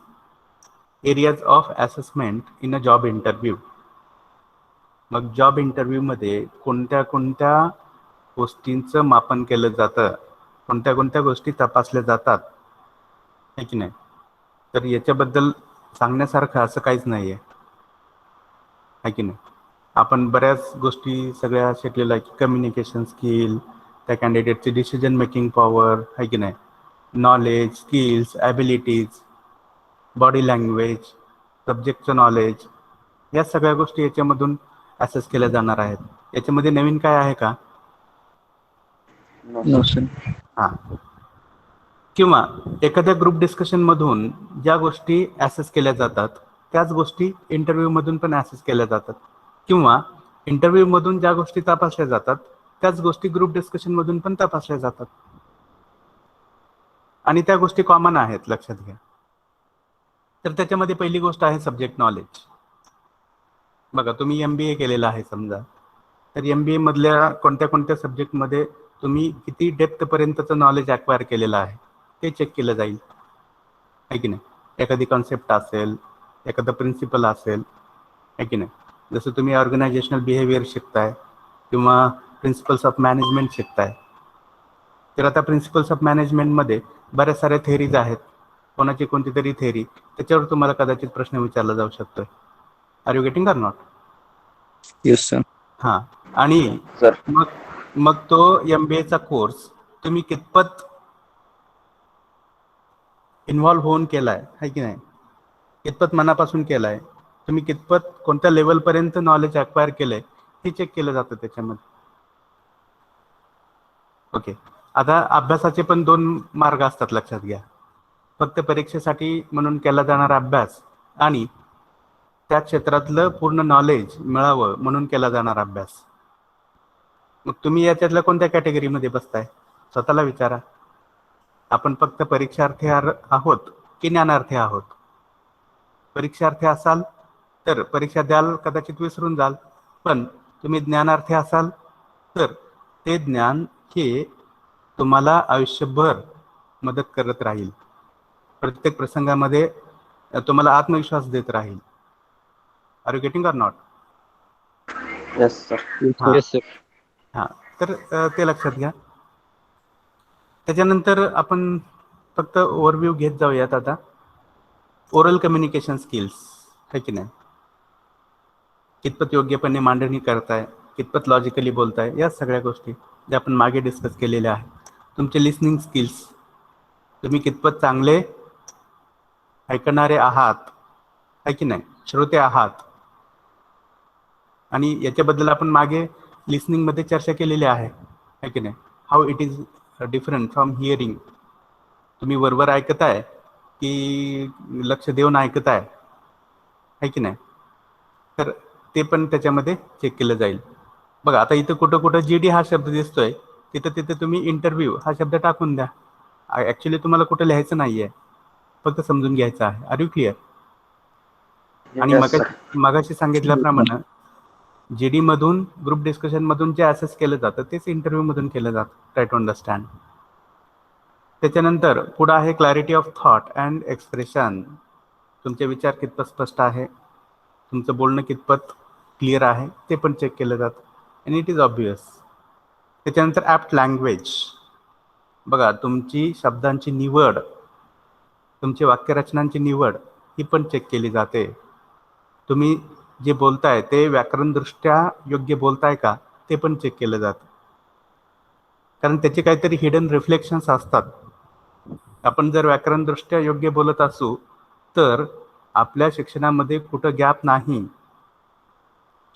areas of assessment in a job interview. मग जॉब इंटरव्ह्यूमध्ये कोणत्या कोणत्या गोष्टींचं मापन केलं जातं, कोणत्या कोणत्या गोष्टी तपासल्या जातात, आहे की नाही. तर याच्याबद्दल सांगण्यासारखं असं काहीच नाही आहे की नाही. आपण बऱ्याच गोष्टी सगळ्या शिकलेल्या आहे की कम्युनिकेशन स्किल, त्या कॅन्डिडेटची डिसिजन मेकिंग पॉवर, आहे की नाही, knowledge, skills, abilities, body language, सब्जेक्टचं नॉलेज, या सगळ्या गोष्टी याच्यामधून ॲसेस केल्या जाणार आहेत. याच्यामध्ये नवीन काय आहे का?
No, sir.
हां, किंवा एखाद्या ग्रुप डिस्कशनमधून ज्या गोष्टी ॲसेस केल्या जातात त्याच गोष्टी इंटरव्ह्यूमधून पण ॲसेस केल्या जातात, किंवा इंटरव्ह्यूमधून ज्या गोष्टी तपासल्या जातात त्याच गोष्टी ग्रुप डिस्कशनमधून पण तपासल्या जातात, आणि त्या गोष्टी कॉमन आहेत, लक्षात घ्या. तर त्याच्यामध्ये पहिली गोष्ट आहे सब्जेक्ट नॉलेज. बघा, तुम्ही MBA केलेलं आहे समजा, तर MBA मधल्या कोणत्या कोणत्या सब्जेक्टमध्ये तुम्ही किती डेप्थपर्यंतचं नॉलेज ॲक्वायर केलेलं आहे ते चेक केलं जाईल, आहे की नाही. एखादी कॉन्सेप्ट असेल, एखादं प्रिन्सिपल असेल, आहे की नाही. जसं तुम्ही ऑर्गनायझेशनल बिहेवियर शिकताय किंवा प्रिन्सिपल्स ऑफ मॅनेजमेंट शिकताय, तर आता प्रिन्सिपल्स ऑफ मॅनेजमेंटमध्ये बऱ्याच साऱ्या थेरीज आहेत. कोणाची कोणती तरी थेरी, त्याच्यावर तुम्हाला कदाचित प्रश्न विचारला जाऊ शकतोय. Are you getting or not?
Yes, sir.
हां, आणि
सर.
मग तो MBAचा कोर्स तुम्ही कितपत इन्व्हॉल्व होऊन केलाय, आहे की नाही, कितपत मनापासून केलाय, तुम्ही कितपत कोणत्या लेवलपर्यंत नॉलेज ॲक्वायर केलंय हे चेक केलं जातं त्याच्यामध्ये. ओके. आता अभ्यासाचे पण 2 मार्ग असतात, लक्षात घ्या. फक्त परीक्षेसाठी म्हणून केला जाणारा अभ्यास आणि त्या क्षेत्रातलं पूर्ण नॉलेज मिळावं म्हणून केला जाणारा अभ्यास. मग तुम्ही याच्यातल्या कोणत्या कॅटेगरीमध्ये बसताय, स्वतःला विचारा. आपण फक्त परीक्षार्थी आहोत की ज्ञानार्थी आहोत? परीक्षार्थी असाल तर परीक्षा द्याल, कदाचित विसरून जाल, पण तुम्ही ज्ञानार्थी असाल तर ते ज्ञान हे तुम्हाला आयुष्यभर मदत करत राहील, प्रत्येक प्रसंगामध्ये तुम्हाला आत्मविश्वास देत राहील. Are you getting or not?
Yes sir.
हां.
Yes, sir.
हां, तर ते लक्षात घ्या. त्याच्यानंतर आपण फक्त ओव्हरव्ह्यू घेत जाऊयात आता. ओरल कम्युनिकेशन स्किल्स, आहे की नाही, कितपत योग्यपणे मांडणी करताय, कितपत लॉजिकली बोलताय, या सगळ्या गोष्टी ज्या आपण मागे डिस्कस केलेल्या आहेत. तुमचे लिसनिंग स्किल्स, तुम्ही कितपत चांगले ऐकणारे आहात, आहे की नाही, श्रोते आहात. आणि याच्याबद्दल आपण मागे लिसनिंगमध्ये चर्चा केलेली आहे की नाही, how it is different from hearing. तुम्ही वरवर ऐकताय की लक्ष देऊन ऐकताय, आहे की नाही, तर ते पण त्याच्यामध्ये चेक केलं जाईल. बघा, आता इथं कुठं कुठं GD हा शब्द दिसतोय, तिथे तिथे तुम्ही इंटरव्ह्यू हा शब्द टाकून द्या. ऍक्च्युली तुम्हाला कुठं लिहायचं नाहीये, फक्त समजून घ्यायचं आहे. Are you clear? आणि
Yes, sir.
मगाशी सांगितल्याप्रमाणे जीडी मधून ग्रुप डिस्कशन मधून जे असेस केलं जातं तेच इंटरव्ह्यू मधून केलं जातं. Try to understand. त्याच्यानंतर पुढे आहे clarity of thought and expression. तुमचे विचार कितपत स्पष्ट आहे, तुमचं बोलणं कितपत क्लिअर आहे ते पण चेक केलं जातं. आणि इट इज ऑब्वियस. त्याच्यानंतर ॲप्ट लँग्वेज. बघा, तुमची शब्दांची निवड, तुमची वाक्यरचनांची निवड ही पण चेक केली जाते. तुम्ही जे बोलताय ते व्याकरणदृष्ट्या योग्य बोलताय का ते पण चेक केलं जातं. कारण त्याचे काहीतरी हिडन रिफ्लेक्शन्स असतात. आपण जर व्याकरणदृष्ट्या योग्य बोलत असू तर आपल्या शिक्षणामध्ये कुठं गॅप नाही,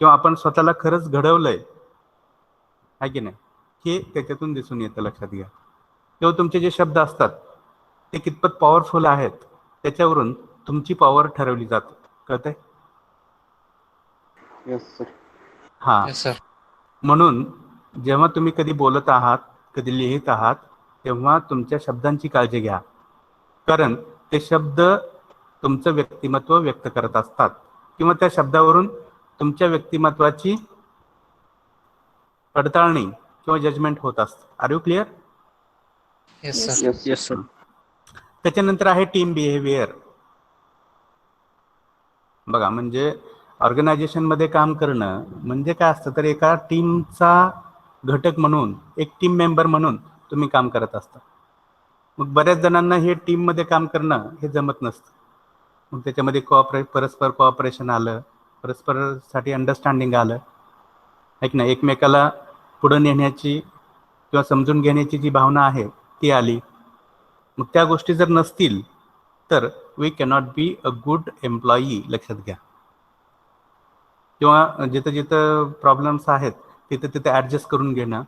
किंवा आपण स्वतःला खरंच घडवलंय आहे की नाही, हे त्याच्यातून दिसून येतं. लक्षात घ्या. किंवा तुमचे जे शब्द असतात ते कितपत पॉवरफुल आहेत त्याच्यावरून तुमची पॉवर ठरवली जाते. कळतंय?
Yes, sir.
हां.
Yes, sir.
म्हणून जेव्हा तुम्ही कधी बोलत आहात, कधी लिहित आहात, तेव्हा तुमच्या शब्दांची काळजी घ्या. कारण ते शब्द तुमचं व्यक्तिमत्व व्यक्त करत असतात, किंवा त्या शब्दावरून तुमच्या व्यक्तिमत्वाची पडताळणी किंवा जजमेंट होत असतं. Are you clear?
Yes, sir.
Yes, sir.
Yes, sir.
त्याच्यानंतर आहे टीम बिहेवियर. बघा, म्हणजे ऑर्गनायझेशनमध्ये काम करणं म्हणजे काय असतं, तर एका टीमचा घटक म्हणून, एक टीम मेंबर म्हणून तुम्ही काम करत असता. मग बऱ्याच जणांना हे टीममध्ये काम करणं हे जमत नसतं. मग त्याच्यामध्ये परस्पर कोऑपरेशन आलं, परस्परसाठी अंडरस्टँडिंग आलं, ऐक ना, एकमेकाला पुढं नेण्याची किंवा समजून घेण्याची जी भावना आहे ती आली. मग त्या गोष्टी जर नसतील तर we cannot be a good employee. लक्षात घ्या. किंवा जिथं जिथं प्रॉब्लेम्स आहेत तिथं तिथे ॲडजस्ट करून घेणं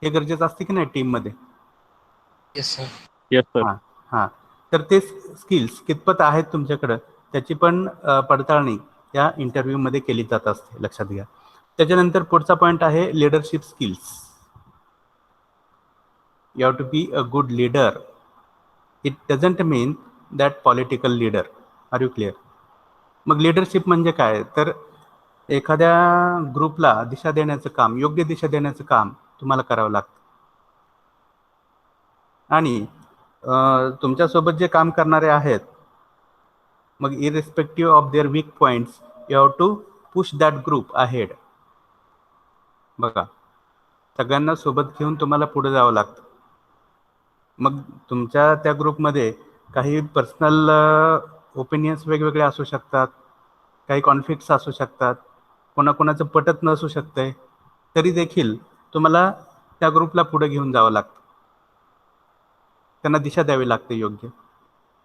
हे गरजेचं असते की नाही टीममध्ये.
Yes, sir.
Yes, sir.
हां हां. तर ते स्किल्स कितपत आहेत तुमच्याकडं त्याची पण पडताळणी या इंटरव्ह्यूमध्ये केली जात असते. लक्षात घ्या. त्याच्यानंतर पुढचा पॉईंट आहे leadership skills. You have to be a good leader. It doesn't mean that political leader. Are you clear? मग लिडरशिप म्हणजे काय, तर एखाद्या ग्रुपला दिशा देण्याचं काम, योग्य दिशा देण्याचं काम तुम्हाला करावं लागतं. आणि तुमच्यासोबत जे काम करणारे आहेत, मग irrespective of their weak points you have to push that group ahead. बघा, सगळ्यांना सोबत घेऊन तुम्हाला पुढे जावं लागतं. मग तुमच्या त्या ग्रुपमध्ये काही पर्सनल ओपिनियन्स वेगवेगळे असू शकतात, काही कॉन्फ्लिक्ट्स असू शकतात, कोणाकोणाचं पटत नसू शकतंय, तरी देखील तुम्हाला त्या ग्रुपला पुढे घेऊन जावं लागतं. त्यांना दिशा द्यावी लागते योग्य.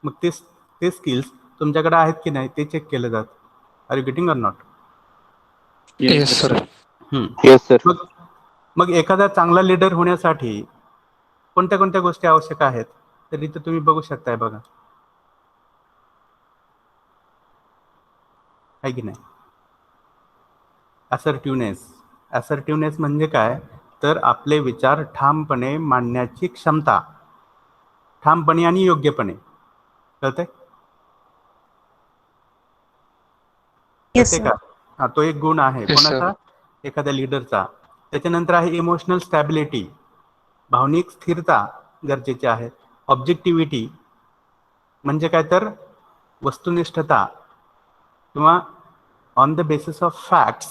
मग ते स्किल्स तुमच्याकडे आहेत की नाही ते चेक केलं जातं. Are you getting or not?
Yes, sir.
Yes, sir.
मग एखादा चांगला लीडर होण्यासाठी कोणत्या कोणत्या गोष्टी आवश्यक आहेत तर इथं तुम्ही बघू शकताय. बघा, आहे की नाही? असर्टिव्हनेस म्हणजे काय, तर आपले विचार ठामपणे मांडण्याची क्षमता, ठामपणे आणि योग्यपणे. कळतंय?
Yes,
कळतंय
sir.
का? हा, तो एक गुण आहे
Yes, sir.
कोणाचा, एखाद्या लीडरचा. त्याच्यानंतर आहे इमोशनल स्टॅबिलिटी. भावनिक स्थिरता गरजेची आहे. ऑब्जेक्टिव्हिटी म्हणजे काय, तर वस्तुनिष्ठता किंवा on the basis of facts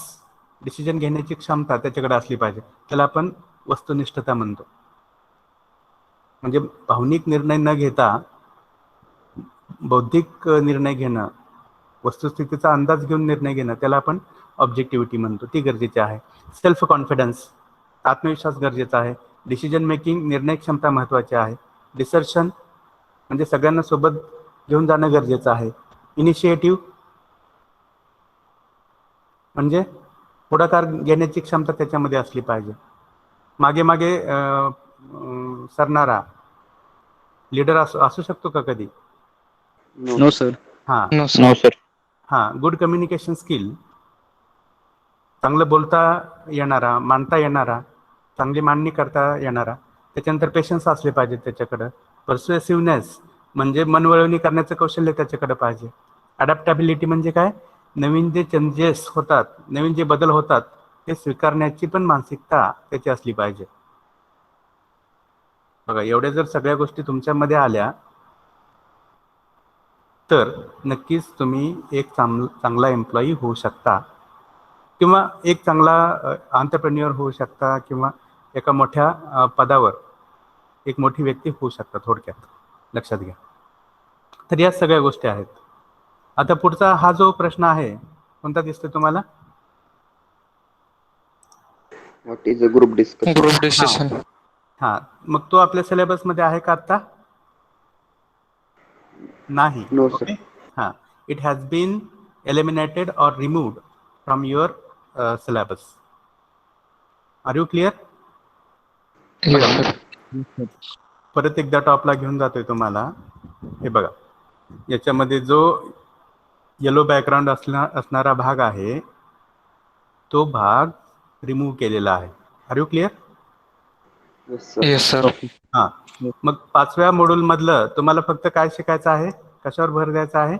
decision घेण्याची क्षमता त्याच्याकडे असली पाहिजे. त्याला आपण वस्तुनिष्ठता म्हणतो. म्हणजे भावनिक निर्णय न घेता बौद्धिक निर्णय घेणं, वस्तुस्थितीचा अंदाज घेऊन निर्णय घेणं, त्याला आपण ऑब्जेक्टिव्हिटी म्हणतो. ती गरजेची आहे. सेल्फ कॉन्फिडन्स, आत्मविश्वास गरजेचा आहे. डिसिजन मेकिंग, निर्णय क्षमता महत्त्वाची आहे. डिसर्शन म्हणजे सगळ्यांना सोबत घेऊन जाणं गरजेचं आहे. इनिशिएटिव्ह म्हणजे पुढाकार घेण्याची क्षमता त्याच्यामध्ये असली पाहिजे. मागे मागे सरणारा लीडर असू शकतो का कधी?
No, sir.
हां
No, sir.
No, sir.
हां. गुड कम्युनिकेशन स्किल, चांगलं बोलता येणारा, मांडता येणारा, चांगली मांडणी करता येणारा, त्याच्यानंतर पेशन्स असले पाहिजे त्याच्याकडं, पर्सुएसिव्हनेस म्हणजे मनवळवणी करण्याचं कौशल्य त्याच्याकडे पाहिजे, अडॅप्टॅबिलिटी म्हणजे काय, नवीन जे चेंजेस होतात, नवीन जे बदल होतात ते स्वीकारण्याची पण मानसिकता त्याची असली पाहिजे. बघा, एवढ्या जर सगळ्या गोष्टी तुमच्यामध्ये आल्या तर नक्कीच तुम्ही एक चांगला एम्प्लॉई होऊ शकता, किंवा एक चांगला एंटरप्रेन्युअर होऊ शकता, किंवा एका मोठ्या पदावर एक मोठी व्यक्ती होऊ शकता. थोडक्यात लक्षात घ्या. तर या सगळ्या गोष्टी आहेत. आता पुढचा हा जो प्रश्न आहे कोणता दिसतोय तुम्हाला?
What is a group discussion?
Group discussion.
हा, मग तो आपल्या सिलेबस मध्ये आहे का आता? नाही.
No sir.
ओके. हा, इट हॅज बीन एलिमिनेटेड और removed from your syllabus. Are you clear? परत एकदा टॉपला घेऊन जातोय तुम्हाला. हे बघा, याच्यामध्ये जो येलो बॅकग्राऊंड असणारा भाग आहे तो भाग रिमूव्ह केलेला आहे. Are you clear?
Yes sir.
हा, मग 5व्या मॉड्यूल मधलं तुम्हाला फक्त काय शिकायचं आहे, कशावर भर द्यायचा आहे?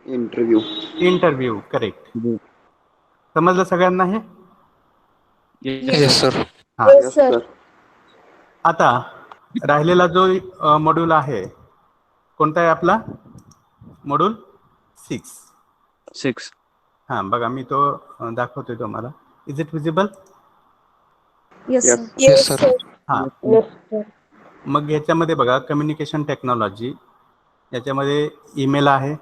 इंटरव्ह्यू.
इंटरव्ह्यू. करेक्ट. समजलं सगळ्यांना हे?
Yes sir.
हा.
Yes sir.
आता राहिलेला जो मॉड्यूल आहे कोणता आहे आपला? मॉड्यूल 6. हा, बघा मी तो दाखवतोय तुम्हाला. Is it visible?
Yes,
Yes.
sir.
Yes sir.
हा,
Yes, sir.
मग याच्यामध्ये बघा कम्युनिकेशन टेक्नॉलॉजी, याच्यामध्ये ईमेल आहे,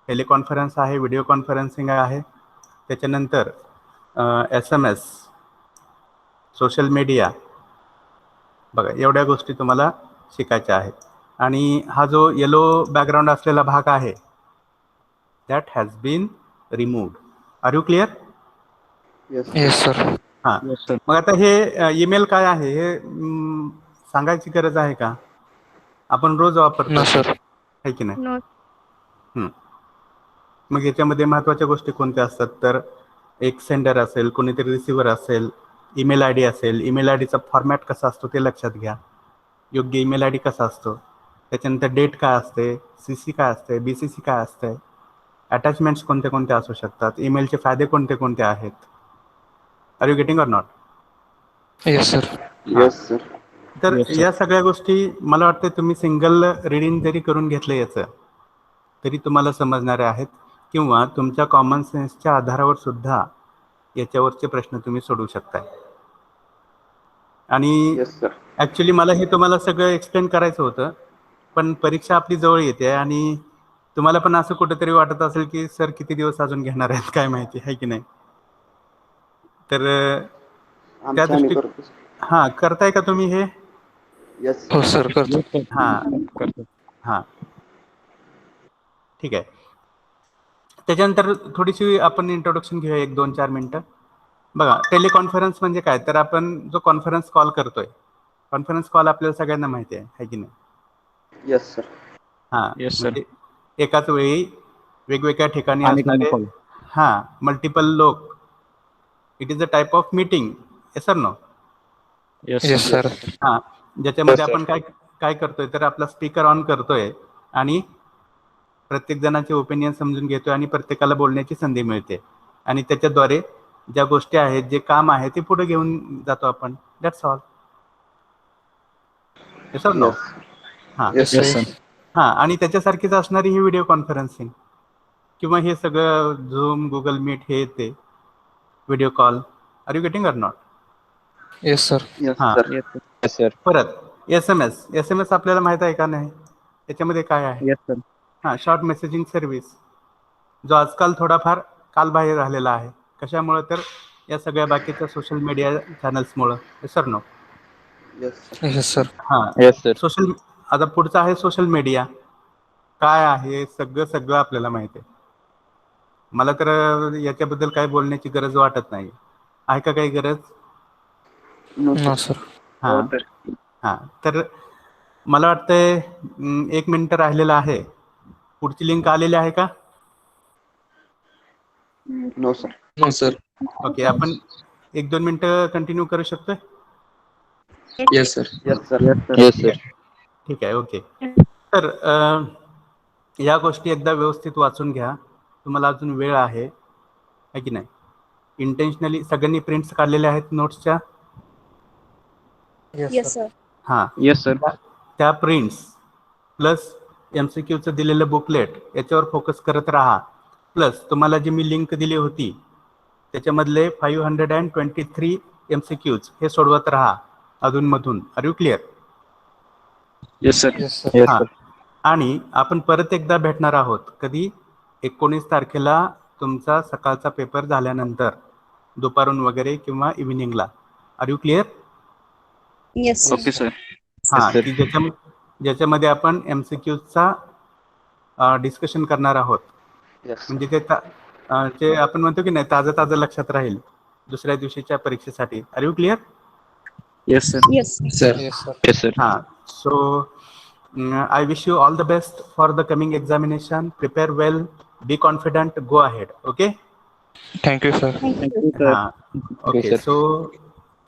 टेलिकॉन्फरन्स आहे, व्हिडिओ कॉन्फरन्सिंग आहे, त्याच्यानंतर SMS, सोशल मीडिया. बघा, एवढ्या गोष्टी तुम्हाला शिकायच्या आहेत. आणि हा जो येलो बॅकग्राऊंड असलेला भाग आहे that has been removed. Are you clear?
Yes sir.
हां, मग आता हे ईमेल काय आहे हे सांगायची गरज आहे का? आपण रोज वापरतो
नो सर.
आहे की नाही?
No.
मग याच्यामध्ये महत्त्वाच्या गोष्टी कोणत्या असतात तर एक सेंडर असेल, कोणीतरी रिसिव्हर असेल, ईमेल आय डी असेल, ईमेल आय डीचा फॉर्मॅट कसा असतो ते लक्षात घ्या, योग्य ईमेल आय डी कसा असतो, त्याच्यानंतर डेट काय असते, CC काय असते, BCC काय असते, अटॅचमेंट्स कोणते कोणते असू शकतात, ईमेलचे फायदे कोणते कोणते आहेत. Are you getting or not?
Yes sir.
Yes sir.
तर या सगळ्या गोष्टी मला वाटतं तुम्ही सिंगल रिडिंग जरी करून घेतलं याचं तरी तुम्हाला समजणारे आहेत, किंवा तुमच्या कॉमन सेन्सच्या आधारावर सुद्धा याच्यावरचे प्रश्न तुम्ही सोडवू शकताय. आणि
यस सर.
ॲक्च्युली मला हे तुम्हाला सगळं एक्सप्लेन करायचं होतं, पण परीक्षा आपली जवळ येते आणि तुम्हाला पण असं कुठेतरी वाटत असेल की सर किती दिवस अजून घेणार आहेत काय माहिती, आहे की नाही? तर त्या
आमच्या आम्ही
दृष्टी
करतो.
हां, करताय का तुम्ही हे?
यस
हो सर करतो.
हां, ठीक आहे. त्याच्यानंतर थोडीशी आपण इंट्रोडक्शन घेऊया, 1-2-4 मिनटं. बघा, टेलिकॉन्फरन्स म्हणजे काय, तर आपण जो कॉन्फरन्स कॉल करतोय, कॉन्फरन्स कॉल आपल्याला सगळ्यांना माहिती आहे की नाही?
Yes sir.
हां,
Yes, sir.
म्हणजे एकाच वेळी वेगवेगळ्या ठिकाणी असणारे मल्टिपल लोक. It is a type of meeting. Yes sir no?
Yes sir.
हां, ज्याच्यामध्ये
Yes, sir.
आपण काय करतोय तर आपला स्पीकर ऑन करतोय आणि प्रत्येक जणांचे ओपिनियन समजून घेतोय आणि प्रत्येकाला बोलण्याची संधी मिळते आणि त्याच्याद्वारे ज्या गोष्टी आहेत, जे काम आहे ते पुढे घेऊन जातो आपण. That's all. Yes sir no? हां
यस
Yes, sir.
हां, आणि त्याच्यासारखीच असणारी ही व्हिडिओ कॉन्फरन्सिंग किंवा हे सगळं झूम, गुगल मीट, हे ते video call. Are you getting or not?
Yes sir.
Yes
हां.
सर.
Yes, sir.
परत SMS आपल्याला माहित आहे का नाही? त्याच्यामध्ये काय आहे?
Yes, sir.
हां, शॉर्ट मेसेजिंग सर्व्हिस, जो आजकाल थोडाफार कालबाह्य झालेला आहे. कशामुळे तर या सगळ्या बाकीच्या सोशल मीडिया चॅनल्समुळं. Yes sir no?
Yes sir.
Yes sir.
हां,
Yes, sir.
आता पुढचं आहे सोशल मीडिया. काय आहे सगळं आपल्याला माहिती आहे. मला तर याच्याबद्दल काय बोलण्याची गरज वाटत नाही. आहे का काही गरज?
No
no
sir.
सर.
हां हां, तर मला वाटतंय 1 मिनिट राहिलेला आहे. पुढची लिंक आलेली आहे का?
No sir.
No sir.
Okay, आपण 1-2 मिनिटं कंटिन्यू करू शकतोय?
Yes, sir.
Yes, sir.
Yes, sir.
ठीक आहे, ओके. तर या गोष्टी एकदा व्यवस्थित वाचून घ्या. तुम्हाला अजून वेळ आहे की नाही? इंटेन्शनली सगळ्यांनी प्रिंट्स काढलेल्या आहेत नोट्सच्या?
Yes, sir.
हां,
Yes, sir.
त्या प्रिंट्स प्लस MCQचं दिलेलं बुकलेट याच्यावर फोकस करत राहा. प्लस तुम्हाला जी मी लिंक दिली होती त्याच्यामधले 523 MCQs हे सोडवत राहा अधूनमधून. Are you clear?
Yes, sir.
Yes, sir.
Yes,
हां,
sir.
आणि आपण परत एकदा भेटणार आहोत. कधी? 19 तारखेला तुमचा सकाळचा पेपर झाल्यानंतर, दुपारून वगैरे किंवा इव्हिनिंगला. Are you clear?
Yes, sir.
Okay, sir.
हां,
sir.
की ज्याच्यामध्ये आपण MCQचा डिस्कशन करणार आहोत.
Yes, sir.
म्हणजे ते आपण म्हणतो की नाही, ताजं लक्षात राहील दुसऱ्या दिवशीच्या परीक्षेसाठी. Are you clear?
Yes, sir.
Yes, sir.
Sir.
Yes, sir.
Yes, sir.
हां, so I wish you all the best for the coming examination. Prepare well, be confident, go ahead. Okay?
Thank you, sir.
Thank you.
sir.
Okay,
sir.
so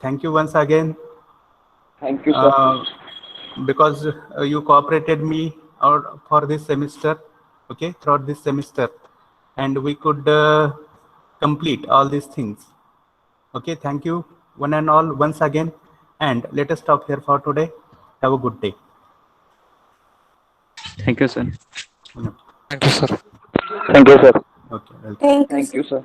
thank you once again.
Thank you, sir.
Because you cooperated me out for this semester, okay, throughout this semester, and we could complete all these things. Okay, thank you one and all once again, and let us stop here for today. Have a good day.
Thank you, sir.
Thank you, sir.
Thank you, sir.
Okay, welcome.
Thank you.
Thank you, sir.